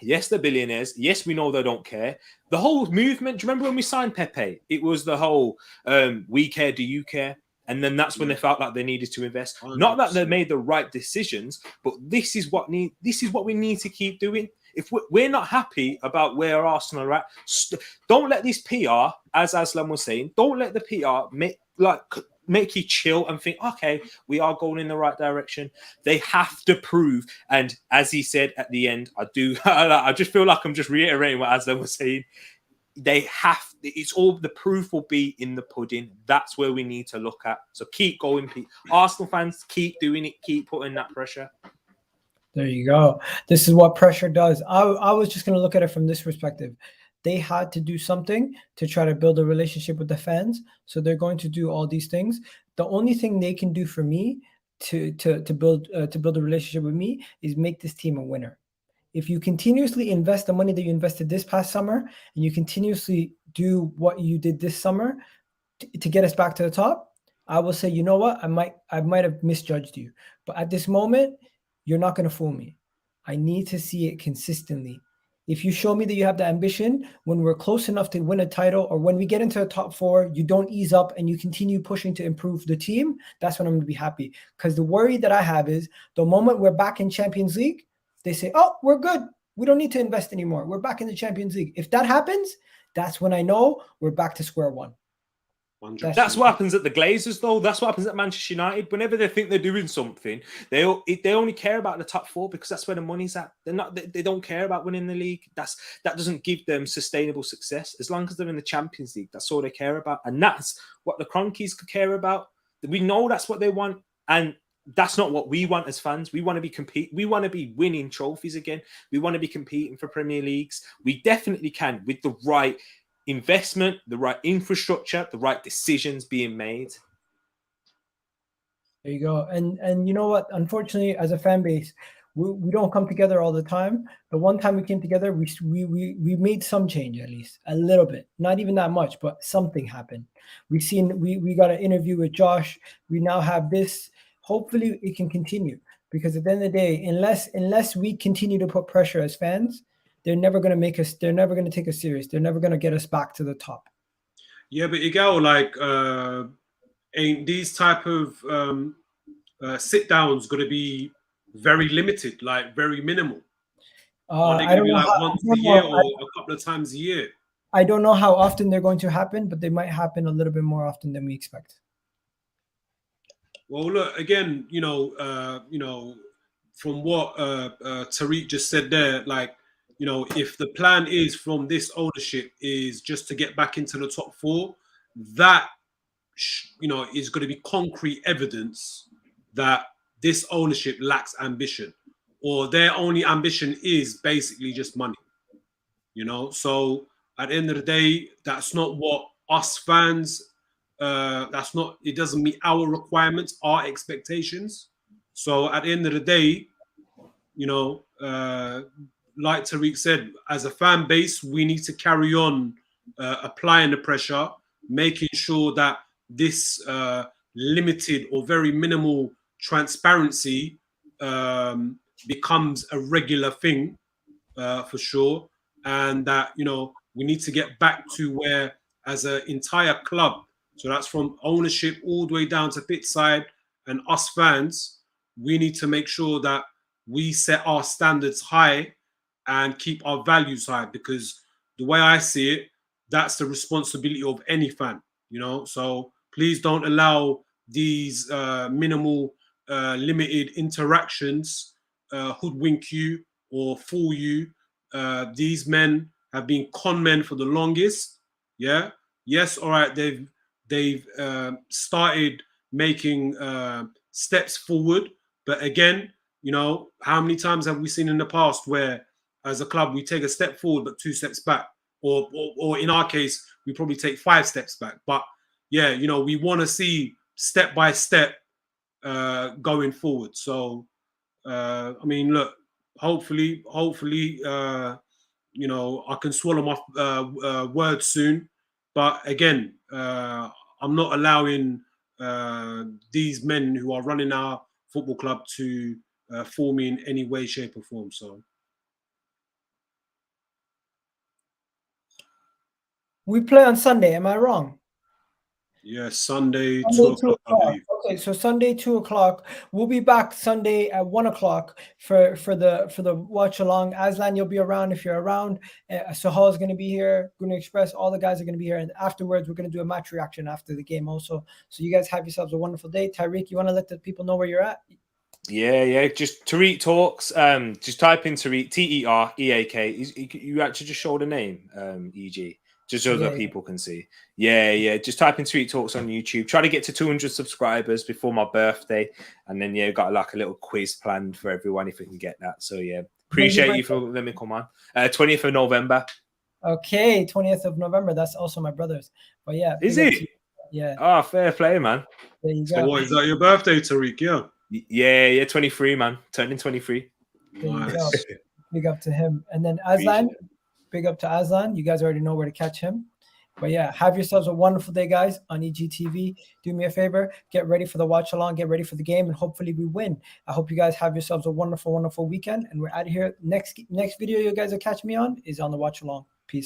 Yes, they're billionaires. Yes, we know they don't care. The whole movement, do you remember when we signed Pepe? It was the whole, we care, do you care? And then that's when they felt like they needed to invest. 100%. Not that they made the right decisions, but this is what we need to keep doing. If we're not happy about where Arsenal are at, don't let this PR, as Aslan was saying, don't let the PR make you chill and think, okay, we are going in the right direction. They have to prove. And as he said at the end, I just feel like I'm just reiterating what Aslan was saying. It's all, the proof will be in the pudding. That's where we need to look at. So keep going, Arsenal fans, keep doing it, keep putting that pressure. There you go. This is what pressure does. I was just going to look at it from this perspective. They had to do something to try to build a relationship with the fans. So they're going to do all these things. The only thing they can do for me to build a relationship with me is make this team a winner. If you continuously invest the money that you invested this past summer, and you continuously do what you did this summer to get us back to the top, I will say, you know what? I might have misjudged you. But at this moment, you're not going to fool me. I need to see it consistently. If you show me that you have the ambition, when we're close enough to win a title or when we get into the top 4, you don't ease up and you continue pushing to improve the team, that's when I'm going to be happy. Because the worry that I have is the moment we're back in Champions League, they say, oh, we're good. We don't need to invest anymore. We're back in the Champions League. If that happens, that's when I know we're back to square one. That's what happens at the Glazers, though. That's what happens at Manchester United. Whenever they think they're doing something, they only care about the top 4 because that's where the money's at. They don't care about winning the league. That doesn't give them sustainable success. As long as they're in the Champions League, that's all they care about, and that's what the Kroenkes could care about. We know that's what they want, and that's not what we want as fans. We want to be We want to be winning trophies again. We want to be competing for Premier Leagues. We definitely can with the right investment, the right infrastructure, the right decisions being made. There you go. And you know what? Unfortunately, as a fan base, we don't come together all the time. The one time we came together, we made some change, at least a little bit. Not even that much, but something happened. We got an interview with Josh. We now have this. Hopefully, it can continue, because at the end of the day, unless we continue to put pressure as fans, they're never going to make us. They're never going to take us serious. They're never going to get us back to the top. Yeah, but Igal, like, ain't these type of sit downs going to be very limited, like very minimal? Are they going to be like once a year or a couple of times a year? I don't know how often they're going to happen, but they might happen a little bit more often than we expect. Well, look, again, from what Tariq just said there, like, if the plan is from this ownership is just to get back into the top 4, that, is going to be concrete evidence that this ownership lacks ambition, or their only ambition is basically just money, So at the end of the day, that's not what us fans, it doesn't meet our requirements, our expectations. So at the end of the day, like Tariq said, as a fan base, we need to carry on applying the pressure, making sure that this limited or very minimal transparency becomes a regular thing for sure. And that, we need to get back to where, as an entire club, so that's from ownership all the way down to pitch side and us fans, we need to make sure that we set our standards high and keep our values high, because the way I see it, that's the responsibility of any fan, So please don't allow these minimal, limited interactions hoodwink you or fool you. These men have been con men for the longest. Yeah. Yes. All right. They've started making steps forward, but again, how many times have we seen in the past where, as a club, we take a step forward but 2 steps back, or in our case, we probably take 5 steps back. But yeah, we want to see step by step going forward. So I mean, look, hopefully, I can swallow my words soon. But again, I'm not allowing these men who are running our football club to fool me in any way, shape, or form. So we play on Sunday. Am I wrong? Yeah, Sunday 2 o'clock, I believe. Okay, so Sunday 2 o'clock. We'll be back Sunday at 1 o'clock for the watch along. Aslan, you'll be around if you're around. Sahal is going to be here. Guna Express, all the guys are going to be here, and afterwards we're going to do a match reaction after the game also. So you guys have yourselves a wonderful day. Tyreek, you want to let the people know where you're at? Yeah. Just Tariq Talks. Just type in Tariq, TEREAK. You actually just show the name, EG. Just so that people can see. Yeah. Just type in Tariq Talks on YouTube. Try to get to 200 subscribers before my birthday. And then, got like a little quiz planned for everyone if we can get that. So, yeah. Appreciate you for letting me come on. 20th of November. Okay, 20th of November. That's also my brother's. But yeah. Is it? Yeah. Oh, fair play, man. There you go. So what, is that your birthday, Tariq? Yeah, 23, man. Turning 23. Nice. Big up to him. And then Aslan. Big up to Aslan. You guys already know where to catch him. But yeah, have yourselves a wonderful day, guys, on EGTV. Do me a favor, get ready for the watch along, get ready for the game, and hopefully we win. I hope you guys have yourselves a wonderful, wonderful weekend, and we're out of here. Next video you guys will catch me on is on the watch along.